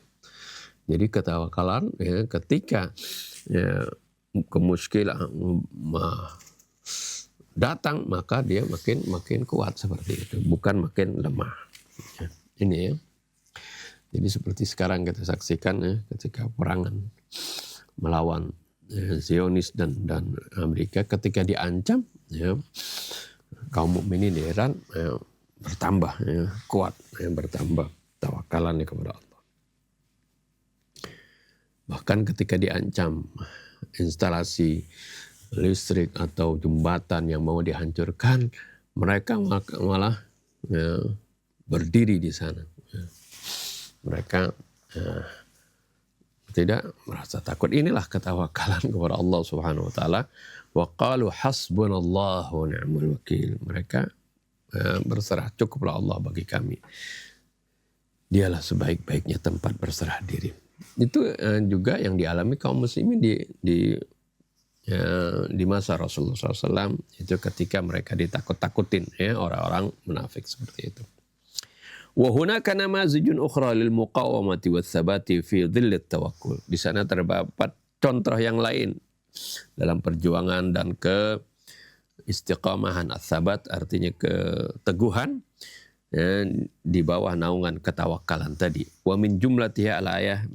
jadi ketawakalan, ya, ketika, ya, kemuskilan datang, maka dia makin kuat, seperti itu, bukan makin lemah. Ya, ini ya. Jadi seperti sekarang kita saksikan, ya, ketika perangan melawan, ya, Zionis dan Amerika, ketika diancam, ya, kaum mukminin di Iran, ya, bertambah, ya, kuat, ya, bertambah tawakalannya kepada Allah. Bahkan ketika diancam instalasi listrik atau jembatan yang mau dihancurkan, mereka malah, ya, berdiri di sana. Ya. Mereka, ya, tidak merasa takut. Inilah ketawakalan kepada Allah Subhanahu wa taala. Wa qalu hasbunallahu wa ni'mal wakil. Mereka, ya, berserah, cukuplah Allah bagi kami. Dialah sebaik-baiknya tempat berserah diri. Itu juga yang dialami kaum muslimin di masa Rasulullah SAW, itu ketika mereka ditakut-takutin, ya, orang-orang munafik seperti itu. Wa hunaka namazijun ukhra lil muqawamati wath thabati fi dhillit tawakkul. Di sana terdapat contoh yang lain dalam perjuangan dan istiqamahan, ats-tsabat artinya keteguhan, ya, di bawah naungan ketawakalan tadi. Wa min jumlatiha al-ayah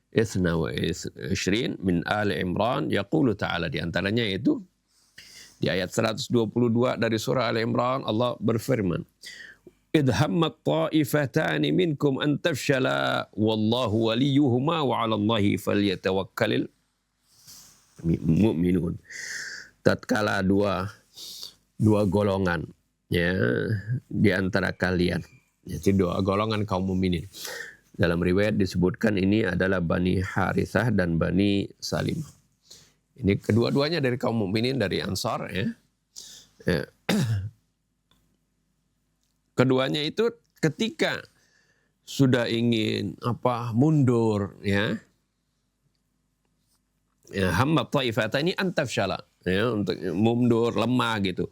122 min Ali Imran yaqulu ta'ala, di antaranya itu di ayat 122 dari surah Ali Imran, Allah berfirman, idh hammat ta'ifatani minkum an tafshala wallahu waliyuhuma wa 'ala Allahi falyatawakkalul mu'minun. Tatkala dua golongan, ya, di antara kalian, yaitu dua golongan kaum mukminin. Dalam riwayat disebutkan ini adalah Bani Harithah dan Bani Salimah. Ini kedua-duanya dari kaum mukminin, dari Ansar, ya. Ya. Keduanya itu ketika sudah ingin mundur ya hamma ta'ifatani antafshala ya, untuk mundur lemah gitu.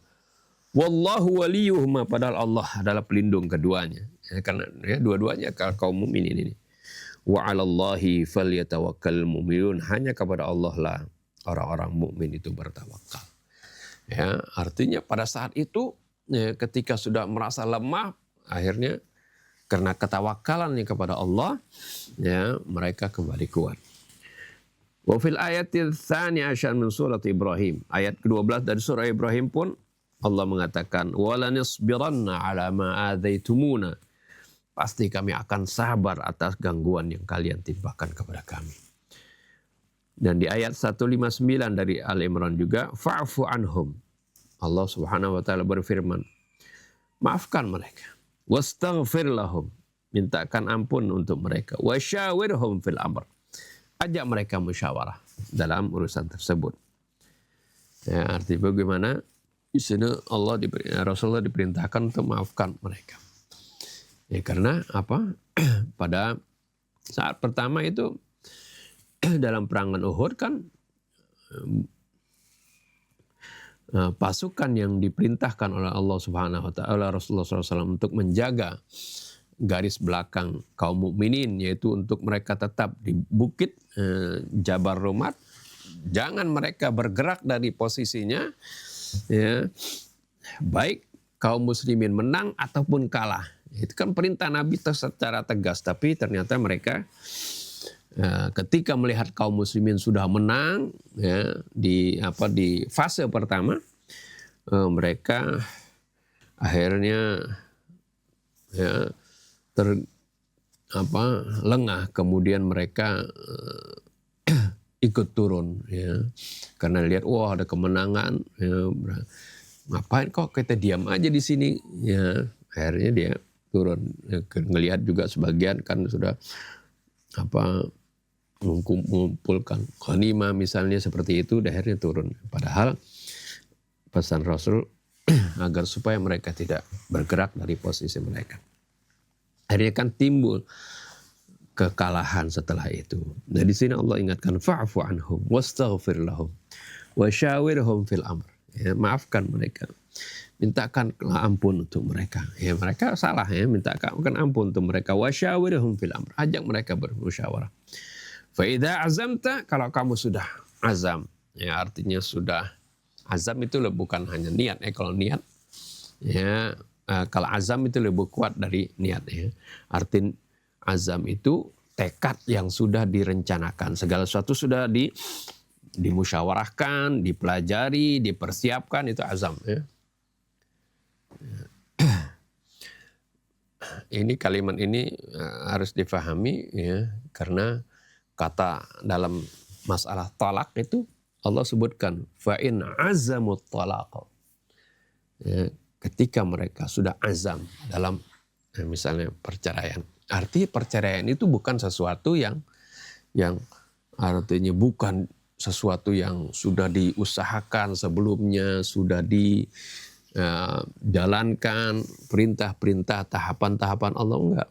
Wallahu waliyuhuma, padahal Allah adalah pelindung keduanya. Ya, karena ya, dua-duanya kaum mukminin ini. Wa 'alallahi falyatawakkalul mu'minun, hanya kepada Allah lah orang-orang mukmin itu bertawakal. Ya, artinya pada saat itu ya, ketika sudah merasa lemah, akhirnya karena ketawakalannya kepada Allah, ya mereka kembali kuat. Wa fil ayatil tsani asyar min surat Ibrahim, ayat ke-12 dari surah Ibrahim pun Allah mengatakan wala nisbiranna ala ma adzaitumuna, pasti kami akan sabar atas gangguan yang kalian timpakan kepada kami. Dan di ayat 159 dari Al-Imran juga, fa'fu anhum. Allah Subhanahu wa taala berfirman, maafkan mereka. Wastaghfir lahum, mintakan ampun untuk mereka. Wasyawirhum fil amr, ajak mereka musyawarah dalam urusan tersebut. Ya, arti bagaimana di sini Rasulullah diperintahkan untuk maafkan mereka. Ya, karena pada saat pertama itu dalam perangan Uhud kan pasukan yang diperintahkan oleh Allah Subhanahu wa taala Rasulullah SAW untuk menjaga garis belakang kaum mukminin, yaitu untuk mereka tetap di bukit Jabal Rumat, jangan mereka bergerak dari posisinya ya, baik kaum muslimin menang ataupun kalah. Itu kan perintah Nabi secara tegas, tapi ternyata mereka ketika melihat kaum muslimin sudah menang ya, di fase pertama, mereka akhirnya ya lengah, kemudian mereka ikut turun ya, karena lihat wah ada kemenangan ya, ngapain kok kita diam aja di sini ya, akhirnya dia turun ya, ngelihat juga sebagian kan sudah mengumpulkan ghanimah misalnya seperti itu, akhirnya turun. Padahal pesan Rasul agar supaya mereka tidak bergerak dari posisi mereka. Akhirnya kan timbul kekalahan setelah itu. Nah di sini Allah ingatkan fa'fu anhum wastaghfir lahum wasyawirhum fil amr. Ya, maafkan mereka. Mintakan ampun untuk mereka. Ya, mereka salah ya, mintakan ampun untuk mereka. Wasyawirhum fil amr. Ajak mereka bermusyawarah. Fa idza azamta, kalau kamu sudah azam, ya artinya sudah azam itu bukan hanya niat ya, kalau niat ya kalau azam itu lebih kuat dari niat ya. Arti azam itu tekad yang sudah direncanakan, segala sesuatu sudah dimusyawarahkan, dipelajari, dipersiapkan, itu azam ya. Ini kalimat ini harus difahami ya, karena kata dalam masalah talak itu Allah sebutkan fa in azamut talaq. Ya, ketika mereka sudah azam dalam misalnya perceraian. Arti perceraian itu bukan sesuatu yang artinya bukan sesuatu yang sudah diusahakan sebelumnya, sudah dijalankan perintah-perintah, tahapan-tahapan Allah, enggak.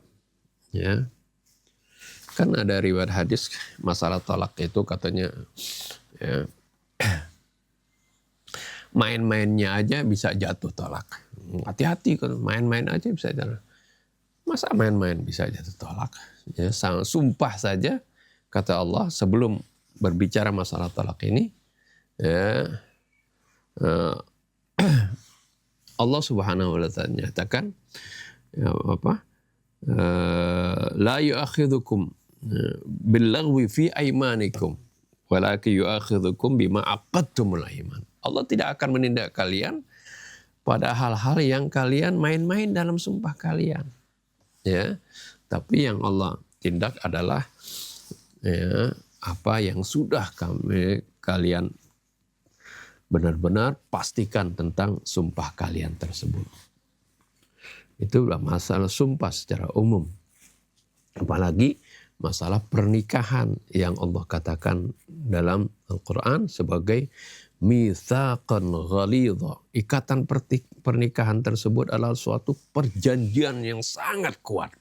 Ya. Kan ada riwayat hadis masalah talak itu katanya ya, main-mainnya aja bisa jatuh talak. Hati-hati kan, main-main aja bisa jatuh. Masa main-main bisa jatuh talak? Ya, sumpah saja kata Allah sebelum berbicara masalah talak ini ya, Allah Subhanahu wa taala nyatakan ya, la yu'akhidhukum billaghwi fi aymanikum walakin yu'akhidhukum bima aqadtumul aiman. Allah tidak akan menindak kalian pada hal-hal yang kalian main-main dalam sumpah kalian. Ya, tapi yang Allah tindak adalah ya, apa yang sudah kalian benar-benar pastikan tentang sumpah kalian tersebut. Itulah masalah sumpah secara umum. Apalagi masalah pernikahan yang Allah katakan dalam Al-Quran sebagai mitsaqan ghalidha. Ikatan pernikahan tersebut adalah suatu perjanjian yang sangat kuat.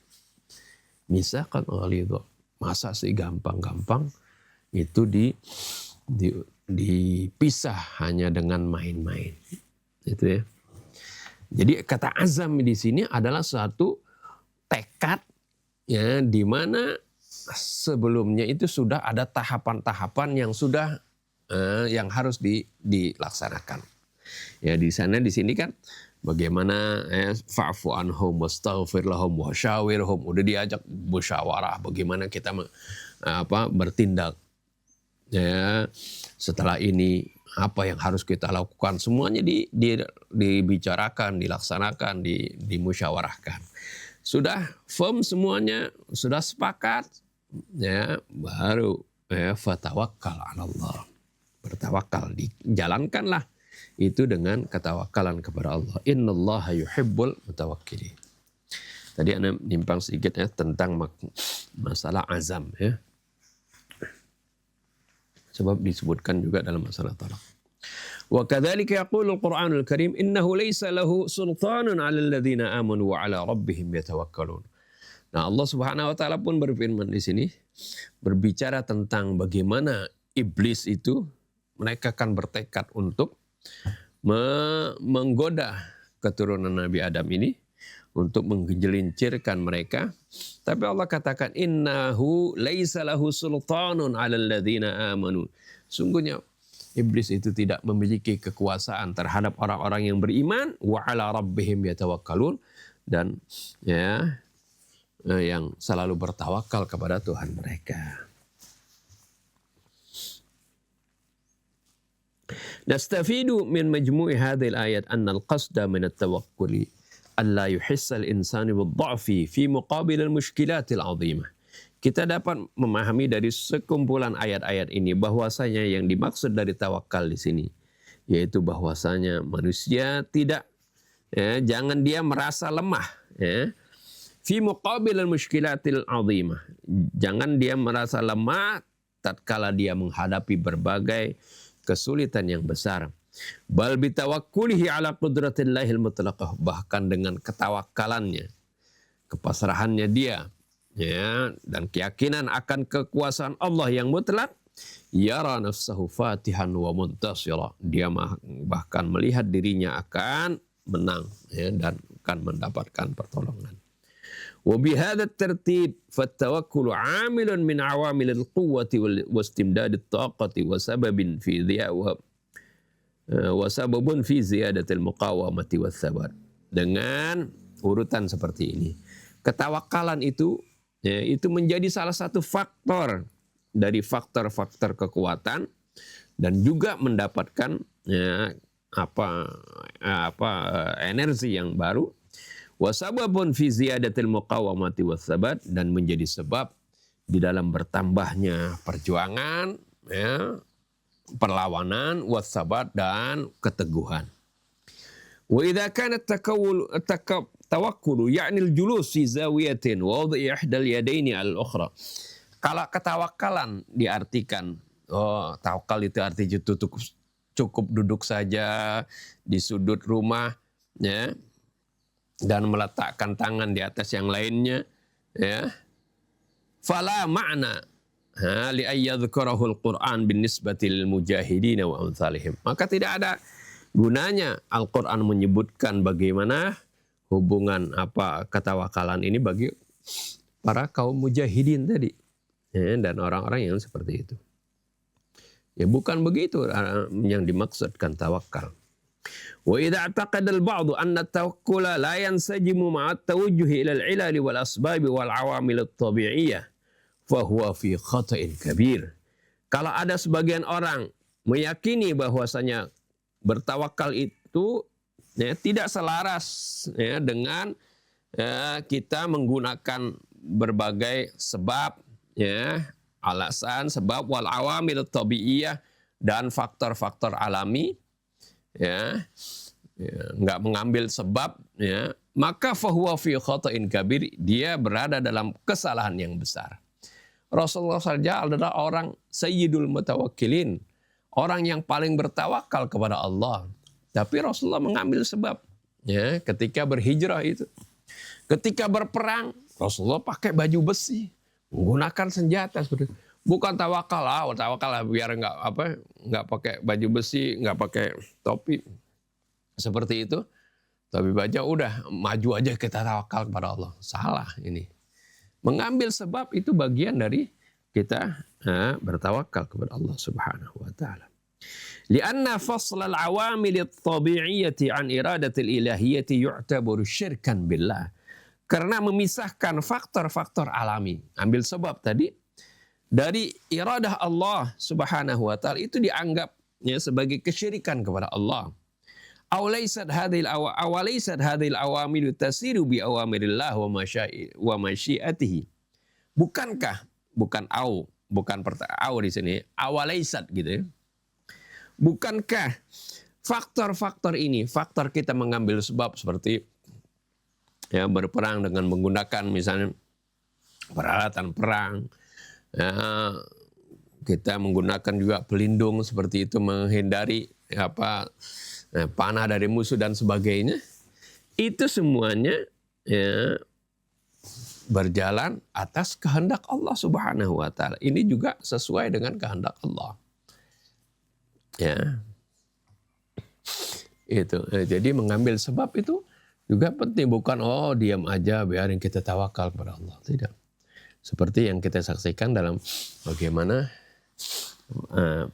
Mitsaqan ghalidha. Masa sih gampang-gampang itu dipisah hanya dengan main-main. Itu ya. Jadi kata azam di sini adalah suatu tekad ya, di mana sebelumnya itu sudah ada tahapan-tahapan yang sudah yang harus dilaksanakan. Ya di sini kan bagaimana fa'fu anhum wastaghfir lahum wasyawirhum, udah diajak musyawarah bagaimana kita bertindak. Ya, setelah ini apa yang harus kita lakukan, semuanya dibicarakan, dilaksanakan, dimusyawarahkan. Sudah firm semuanya, sudah sepakat, ya baru fatawakkal 'ala Allah. Bertawakal, dijalankanlah itu dengan ketawakalan kepada Allah. Innallaha yuhibbul mutawakkilin. Tadi Anda nimpang sedikit ya tentang masalah azam ya. Sebab disebutkan juga dalam masalah talak. Wa kadzalika yaqulu al-Qur'anul Karim innahu laysa lahu sultanun 'alal ladzina amanu wa 'ala rabbihim yatawakkalun. Nah, Allah Subhanahu wa taala pun berfirman di sini berbicara tentang bagaimana iblis itu mereka akan bertekad untuk menggoda keturunan Nabi Adam ini untuk menggelincirkan mereka. Tapi Allah katakan innahu laisa lahu sultanun 'alal ladzina amanu. Sungguhnya iblis itu tidak memiliki kekuasaan terhadap orang-orang yang beriman, wa 'ala rabbihim yatawakkalun, dan ya yang selalu bertawakal kepada Tuhan mereka. Nastafidu min majmu'i hadhil ayat anna al-qasda min at-tawakkuli alla yuhissa al-insanu bid-dha'fi fi muqabil al-mushkilatil 'azimah. Kita dapat memahami dari sekumpulan ayat-ayat ini bahwasanya yang dimaksud dari tawakal di sini yaitu bahwasanya manusia tidak jangan dia merasa lemah fi muqabil al-mushkilatil 'azimah. Jangan dia merasa lemah tatkala dia menghadapi berbagai kesulitan yang besar. Bal bitawakkulihi ala qudratillahil mutlaqah, bahkan dengan ketawakalannya, kepasrahannya dia ya, dan keyakinan akan kekuasaan Allah yang mutlak, yara nafsahu fatihan wa muntasira, dia bahkan melihat dirinya akan menang ya, dan akan mendapatkan pertolongan. Wa bihadza at-tartib fattawakkulu 'amilun min 'awamilil quwwati wastimdadit taqati wa sababin fi wasababun fi ziyadatil muqawamati wassabar. Dengan urutan seperti ini, ketawakalan itu itu menjadi salah satu faktor dari faktor-faktor kekuatan dan juga mendapatkan energi yang baru. Wasababun fi ziyadatil muqawamati wassabar, dan menjadi sebab di dalam bertambahnya perjuangan perlawanan, wassabat, dan keteguhan. Wa idza kana tawakkulu ya'ni al-julus fi zawiyatin wa wad'i ihdal yadaini 'ala al-ukhra. Kalau ketawakalan diartikan, tawakal itu artinya cukup duduk saja di sudut rumah ya, dan meletakkan tangan di atas yang lainnya ya. Fala ma'na li ayyadhkurahu al-Qur'an binisbati lil mujahidin wa amsalihim. Maka tidak ada gunanya Al-Qur'an menyebutkan bagaimana hubungan ketawakalan ini bagi para kaum mujahidin tadi ya, dan orang-orang yang seperti itu. Ya bukan begitu yang dimaksudkan tawakal. Wa idza i'taqada al-ba'd anna at-tawakkula la yansajimu ma'a at-tawajjuh ila al-'ilal wal asbab wal 'awamil at-tabi'iyyah fahuwa fi khata'in kabir. Kalau ada sebagian orang meyakini bahwasanya bertawakal itu tidak selaras dengan kita menggunakan berbagai sebab alasan, sebab wal awamil tabi'iyah, dan faktor-faktor alami enggak mengambil sebab maka fahuwa fi khata'in kabir, dia berada dalam kesalahan yang besar. Rasulullah saja adalah orang sayyidul mutawakkilin, orang yang paling bertawakal kepada Allah. Tapi Rasulullah mengambil sebab. Ya, ketika berhijrah itu. Ketika berperang, Rasulullah pakai baju besi. Menggunakan senjata. Bukan tawakal lah biar nggak pakai baju besi, nggak pakai topi. Seperti itu. Tapi baca udah maju aja kita tawakal kepada Allah. Salah ini. Mengambil sebab itu bagian dari kita bertawakal kepada Allah Subhanahu wa taala. Lianna fasl al-awamil at-tabi'iyyati an iradatil ilahiyyati yu'tabaru syirkan billah. Karena memisahkan faktor-faktor alami. Ambil sebab tadi dari iradah Allah Subhanahu wa taala itu dianggap sebagai kesyirikan kepada Allah. Awalaysat hadhil awamil tasiru bi awamirillah wa masyiatihi. Bukankah bukan au di sini, awalaysat gitu ya. Bukankah faktor-faktor ini, faktor kita mengambil sebab seperti ya berperang dengan menggunakan misalnya peralatan perang, ya, kita menggunakan juga pelindung seperti itu menghindari panah dari musuh dan sebagainya. Itu semuanya ya, berjalan atas kehendak Allah Subhanahu wa taala. Ini juga sesuai dengan kehendak Allah. Ya. Itu. Jadi mengambil sebab itu juga penting, bukan diam aja biarin kita tawakal kepada Allah. Tidak. Seperti yang kita saksikan dalam bagaimana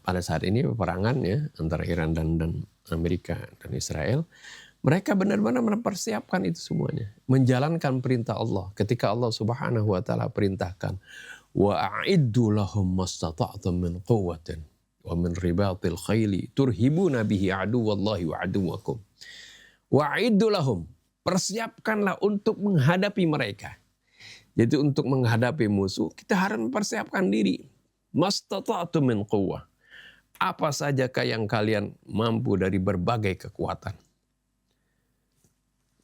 pada saat ini peperangan ya antara Iran dan Amerika dan Israel. Mereka benar-benar mempersiapkan itu semuanya. Menjalankan perintah Allah. Ketika Allah Subhanahu wa taala perintahkan, wa a'iddu lahum mastata'tum min quwwatin wa min ribatil khayli turhibuna bihi aduwallahi wa aduwakum. Wa a'iddu lahum, persiapkanlah untuk menghadapi mereka. Jadi untuk menghadapi musuh kita harus mempersiapkan diri. Mastata'tum min quwwah. Apa sajakah yang kalian mampu dari berbagai kekuatan.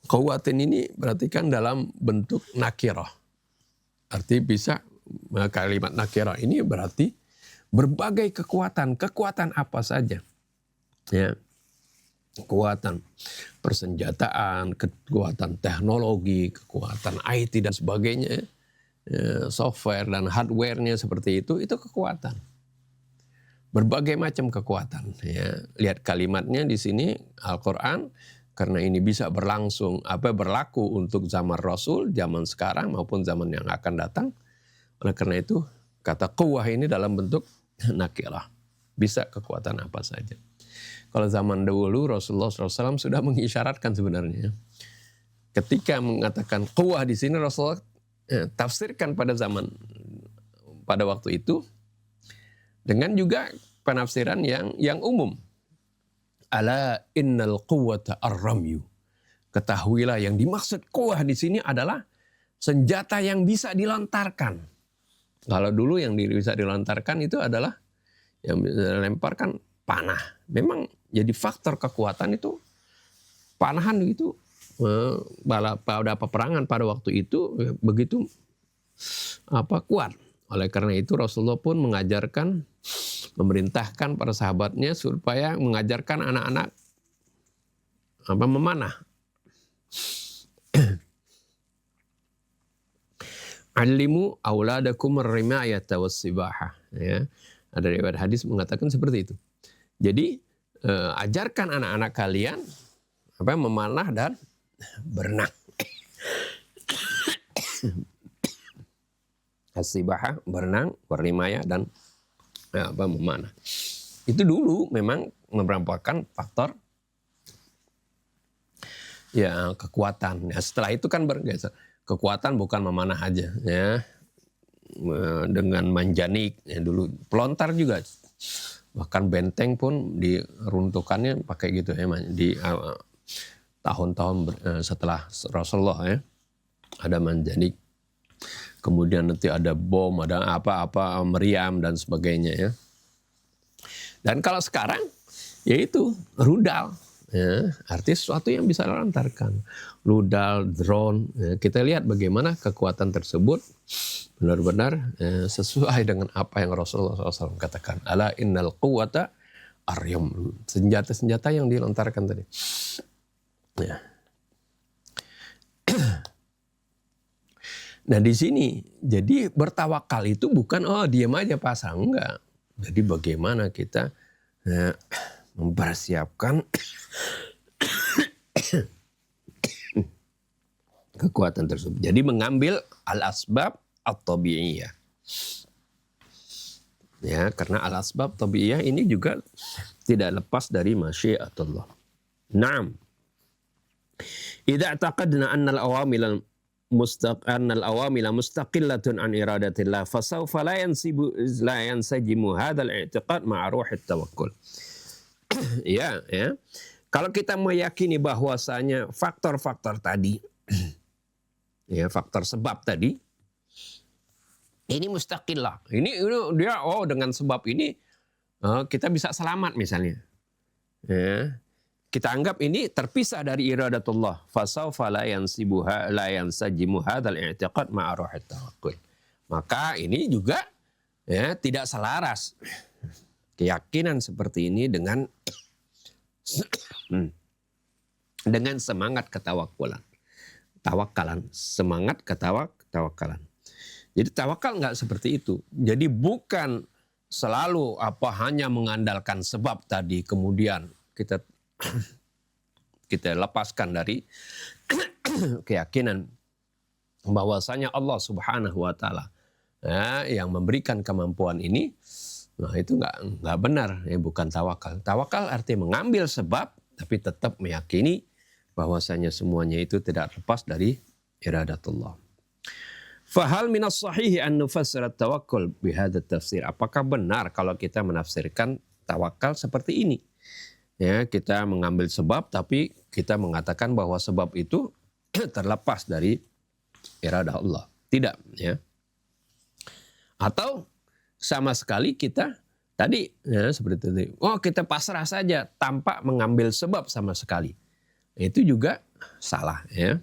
Quwwatin ini berarti kan dalam bentuk nakirah. Arti bisa kalimat nakirah ini berarti berbagai kekuatan. Kekuatan apa saja. Ya. Kekuatan persenjataan, kekuatan teknologi, kekuatan IT dan sebagainya. Ya, software dan hardware-nya seperti itu kekuatan. Berbagai macam kekuatan. Ya. Lihat kalimatnya di sini Al-Quran. Karena ini bisa berlaku untuk zaman Rasul, zaman sekarang maupun zaman yang akan datang. Oleh karena itu kata quwwah ini dalam bentuk nakirah. Bisa kekuatan apa saja. Kalau zaman dahulu Rasulullah SAW sudah mengisyaratkan sebenarnya. Ketika mengatakan quwwah di sini Rasulullah tafsirkan pada waktu itu. Dengan juga penafsiran yang umum. Ala innal quwwata ar-ramyu. Ketahuilah yang dimaksud quwwah di sini adalah senjata yang bisa dilontarkan. Kalau dulu yang bisa dilontarkan itu adalah yang bisa dilemparkan panah. Memang jadi faktor kekuatan itu panahan itu pada peperangan pada waktu itu begitu kuat. Oleh karena itu Rasulullah pun memerintahkan para sahabatnya supaya mengajarkan anak-anak memanah. Alimu auladakum ar-rimayata was-sibahah. Ya. Ada riwayat hadis mengatakan seperti itu. Jadi ajarkan anak-anak kalian memanah dan berenang. As-sibahah, berenang, berrimaya dan memanah. Itu dulu memang merupakan faktor ya kekuatan. Ya, setelah itu kan bergeser. Kekuatan bukan memanah aja ya. Dengan manjanik ya, dulu pelontar juga. Bahkan benteng pun diruntuhkannya pakai gitu ya di tahun-tahun setelah Rasulullah ya. Ada manjanik. Kemudian nanti ada bom, ada apa-apa, meriam dan sebagainya ya. Dan kalau sekarang, yaitu rudal. Ya, artinya sesuatu yang bisa dilontarkan. Rudal, drone. Ya, kita lihat bagaimana kekuatan tersebut benar-benar sesuai dengan apa yang Rasulullah SAW katakan. Ala innal quwwata Aryam, senjata-senjata yang dilontarkan tadi. Ya. Nah di sini, jadi bertawakal itu bukan diam aja pasang, enggak. Jadi bagaimana kita mempersiapkan kekuatan tersebut. Jadi mengambil al-asbab at-tabi'iyah. Ya, karena al-asbab tabi'iyah ini juga tidak lepas dari masyiatullah. Naam. Idza i'taqadna anna al-awamila mustaqillatun an iradatillah fasawfa la yansajimu hadzal i'tiqad ma'a ruhit tawakkul. Ya. Kalau kita meyakini bahwasanya faktor-faktor tadi ya, faktor sebab tadi ini mustaqillah. Ini dia dengan sebab ini kita bisa selamat misalnya. Ya. Kita anggap ini terpisah dari iradatullah. Fasawfa la yansajimu hadzal i'tiqad ma'a ruhit tawakkul. Maka ini juga ya tidak selaras keyakinan seperti ini dengan semangat ketawakalan. Semangat ketawakalan. Jadi tawakal nggak seperti itu. Jadi bukan selalu hanya mengandalkan sebab tadi kemudian kita lepaskan dari keyakinan bahwasanya Allah Subhanahu wa taala yang memberikan kemampuan ini. Nah, itu nggak benar, ya bukan tawakal. Tawakal artinya mengambil sebab tapi tetap meyakini bahwasanya semuanya itu tidak lepas dari iradatullah. Fahal minas sahihi an nufassir at-tawakkul bihadza tafsir. Apakah benar kalau kita menafsirkan tawakal seperti ini? Ya, kita mengambil sebab tapi kita mengatakan bahwa sebab itu terlepas dari iradah Allah. Tidak, ya. Atau sama sekali kita tadi ya seperti itu. Kita pasrah saja tanpa mengambil sebab sama sekali. Itu juga salah, ya.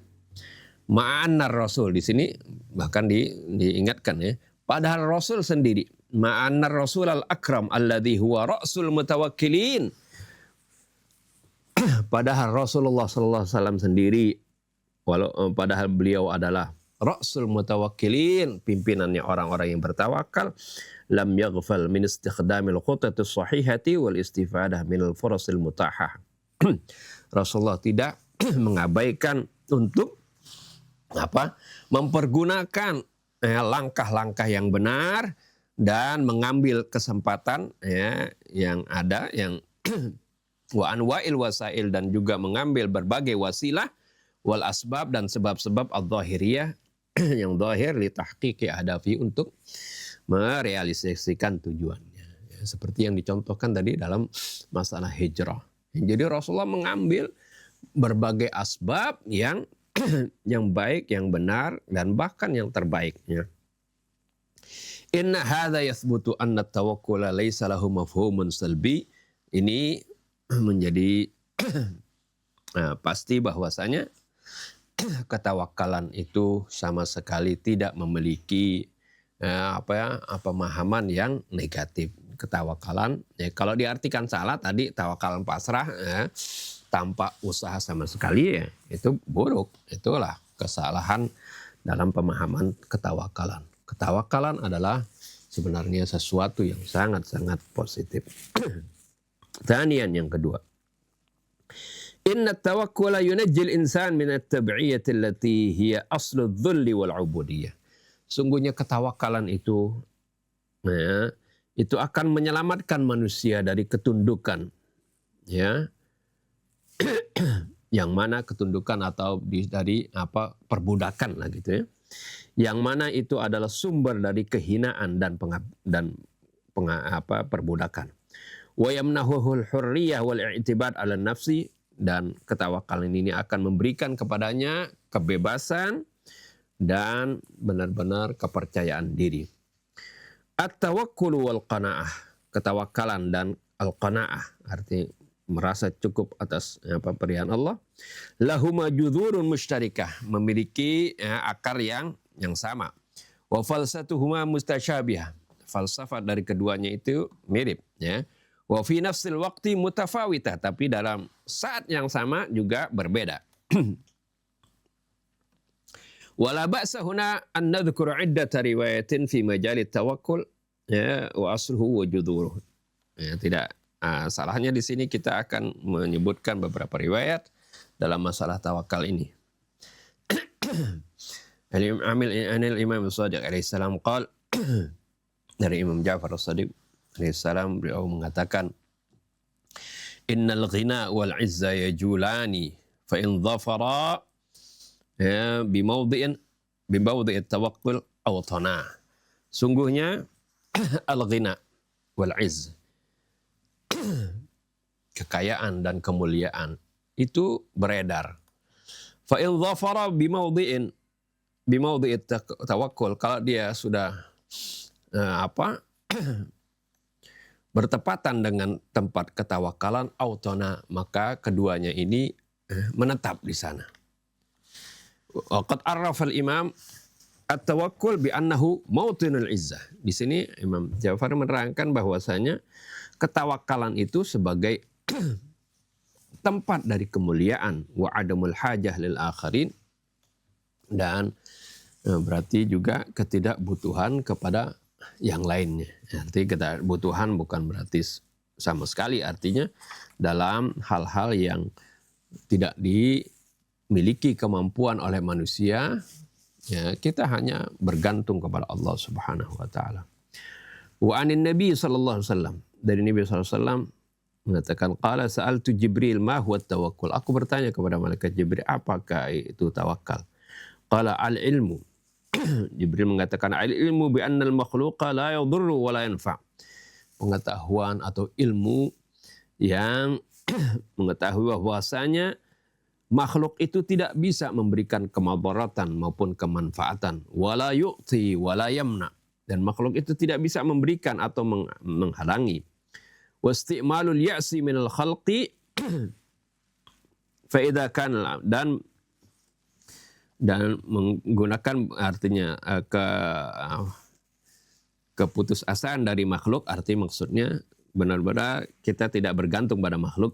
Ma'anar Rasul di sini bahkan diingatkan ya. Padahal Rasul sendiri, ma'anar Rasul al-akram alladhi huwa ra'sul mutawakkilin. Padahal Rasulullah sallallahu alaihi wasallam sendiri padahal beliau adalah ra'sul mutawakkilin, pimpinannya orang-orang yang bertawakal, lam yaghfal min istikhdamil khutatis sahihati wal istifadah minal furasil mutahah. Rasulullah tidak mengabaikan untuk mempergunakan langkah-langkah yang benar dan mengambil kesempatan ya yang ada yang wa anwa'il wasail dan juga mengambil berbagai wasilah wal asbab dan sebab-sebab al-zahiriyah yang zahir li tahqiqi hadafi untuk merealisasikan tujuannya. Ya, seperti yang dicontohkan tadi dalam masalah hijrah. Jadi Rasulullah mengambil berbagai asbab yang baik, yang benar dan bahkan yang terbaiknya. Inna hadza yathbutu anna tawakkula laysa lahu mafhumun salbi. Ini menjadi pasti bahwasanya ketawakalan itu sama sekali tidak memiliki pemahaman yang negatif. Ketawakalan kalau diartikan salah tadi tawakalan pasrah tanpa usaha sama sekali ya itu buruk. Itulah kesalahan dalam pemahaman ketawakalan. Ketawakalan adalah sebenarnya sesuatu yang sangat-sangat positif. Tanian yang kedua. Inna tawakkula yunajjil insan min at-tab'iyyati allati hiya aslu dhulli wal 'ubudiyah. Sungguhnya ketawakalan itu itu akan menyelamatkan manusia dari ketundukan, ya. Yang mana ketundukan atau dari perbudakan lah gitu ya. Yang mana itu adalah sumber dari kehinaan dan perbudakan. Wa yamnahuhul hurriyah wal i'tibad 'ala nafsi, dan ketawakalan ini akan memberikan kepadanya kebebasan dan benar-benar kepercayaan diri. At-tawakkul wal qanaah, ketawakalan dan al-qanaah artinya merasa cukup atas pemberian Allah. Lahuma judhurun musytarikah, memiliki akar yang sama. Wa falsatuhuma mustasyabihah, falsafat dari keduanya itu mirip ya. Wa fi nafsil waqti mutafawita, tapi dalam saat yang sama juga berbeda. Wala ba'sa huna an nadhkur iddata riwayatin fi majali tawakkul ya wa asluhu wa judhuruhu. Ya, tidak salahnya di sini kita akan menyebutkan beberapa riwayat dalam masalah tawakal ini. Anil Imam Shadiq alaihi salam qala, dari Imam Ja'far as-Shadiq alaihi salam, beliau mengatakan, innal ghina wal izza yajulani fa in dhafara bimawdi'i tawakkul aw tana. Sungguhnya al-ghina wal izz, kekayaan dan kemuliaan itu beredar. Fa in dhafara bimawdi'i tawakkul, kalau dia sudah bertepatan dengan tempat ketawakalan, autona, maka keduanya ini menetap di sana. Qad arrafa al-imam at-tawakkul bi annahu mautinul izzah. Di sini Imam Ja'far menerangkan bahwasanya ketawakalan itu sebagai tempat dari kemuliaan, wa adamul hajah lil akharin, dan berarti juga ketidakbutuhan kepada yang lainnya. Arti ketidakbutuhan bukan berarti sama sekali, artinya dalam hal-hal yang tidak dimiliki kemampuan oleh manusia, ya, kita hanya bergantung kepada Allah Subhanahu wa taala. Wa anin Nabi sallallahu alaihi wasallam, dari Nabi sallallahu alaihi wasallam mengatakan, qala sa'altu Jibril ma huwa tawakkul. Aku bertanya kepada malaikat Jibril, apakah itu tawakal? Qala al-ilmu. Jibril mengatakan, al-ilmu bi annal makhluqa la yadurru wa la yanfa'. Pengetahuan atau ilmu yang mengetahui bahwasanya makhluk itu tidak bisa memberikan kemadaratan maupun kemanfaatan, wala yu'ti wala yamna, dan makhluk itu tidak bisa memberikan atau menghalangi. Wasti'malul ya'si minal khalqi fa idza kana, dan menggunakan artinya keputusasaan dari makhluk, arti maksudnya benar-benar kita tidak bergantung pada makhluk.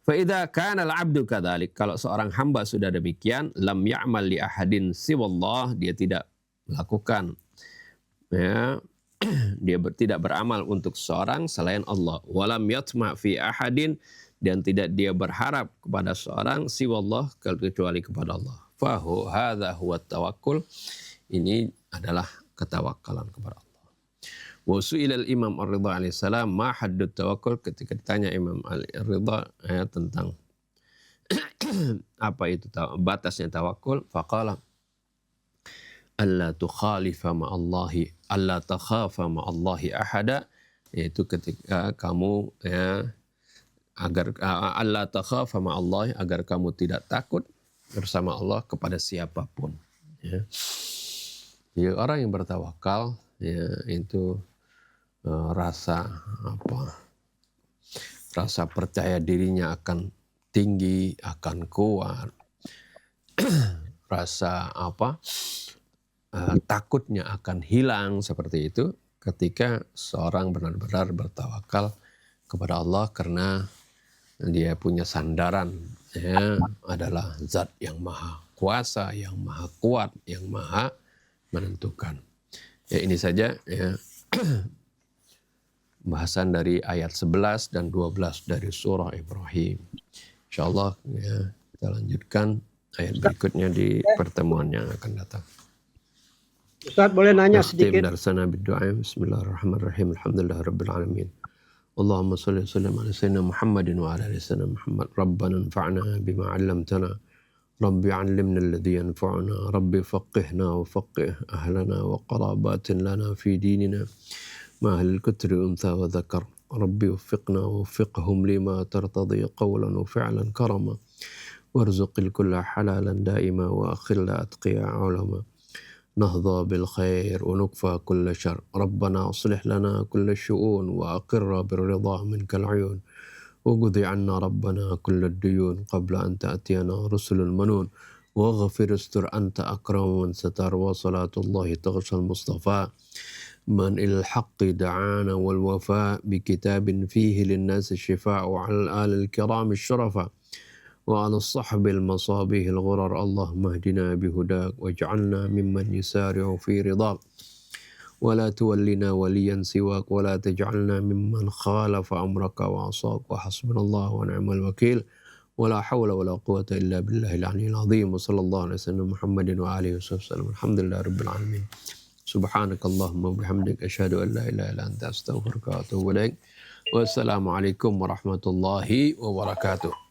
Fa idza kana al-'abdu kadzalik, kalau seorang hamba sudah demikian, lam ya'mal li ahadin siwallah, dia tidak melakukan, ya, dia tidak beramal untuk seorang selain Allah. Walam yatma fi ahadin, dan tidak dia berharap kepada seorang siwallah, kecuali kepada Allah. Fahu hadza huwa tawakkul, ini adalah ketawakalan kepada Allah. Wa su'ila al-Imam Ar-Ridha alaihi salam ma haddut tawakkul, ketika ditanya Imam Ar-Ridha tentang apa itu batasnya tawakul, faqala alla tukhalifa ma'allahi, alla takhafa ma'allahi ahada, yaitu ketika kamu agar alla takhafa ma'allahi, agar kamu tidak takut bersama Allah kepada siapapun. Ya, orang yang bertawakal, ya, itu rasa percaya dirinya akan tinggi, akan kuat, rasa takutnya akan hilang, seperti itu ketika seorang benar-benar bertawakal kepada Allah, karena dia punya sandaran, ya, adalah zat yang maha kuasa, yang maha kuat, yang maha menentukan. Ya, ini saja, ya, bahasan dari ayat 11 dan 12 dari surah Ibrahim. Insyaallah, ya, kita lanjutkan ayat berikutnya di pertemuan yang akan datang. Ustaz, boleh nanya sedikit? Darsana bid-du'a. Bismillahirrahmanirrahim. Alhamdulillahirabbil alamin. Allahumma shalli wa sallim ala sayyidina Muhammadin wa ala ali sayyidina Muhammad. Rabbana anfa'na bima 'allamtana. Rabbi 'allimna alladhi yanfa'una. Rabbi faqihna wa faqih ahlana wa qarabatin lana fi dinina. Ma ahlil kutri untha wa dhakar. Rabbi waffiqna wa waffiqhum lima tartadi qawlan wa fi'lan karama. Warzuqil kulla halalan daima wa akhilla atqiya ulama. نهضى بالخير ونكفى كل شر. ربنا أصلح لنا كل الشؤون وأقر بالرضا منك العيون. وقضي عنا ربنا كل الديون قبل أن تأتينا رسل المنون. واغفر استر أنت أكرم من ستر وصلاة الله تغشى المصطفى من إلى الحق دعانا والوفاء بكتاب فيه للناس الشفاء وعلى الآل الكرام الشرفاء وعلى الصحب المصابيح الغرر اللهم اهدنا بهداك واجعلنا ممن يسارع في رضاك ولا تولنا وليا سواك ولا تجعلنا ممن خالف أمرك وعصاك وحسبنا الله ونعم الوكيل ولا حول ولا قوة إلا بالله العلي العظيم وصلى الله على سيدنا محمد وآله وصحبه وسلم الحمد لله رب العالمين سبحانك اللهم وبحمدك أشهد أن لا إله إلا أنت أستغفرك وأتوب إليك والسلام عليكم ورحمة الله وبركاته.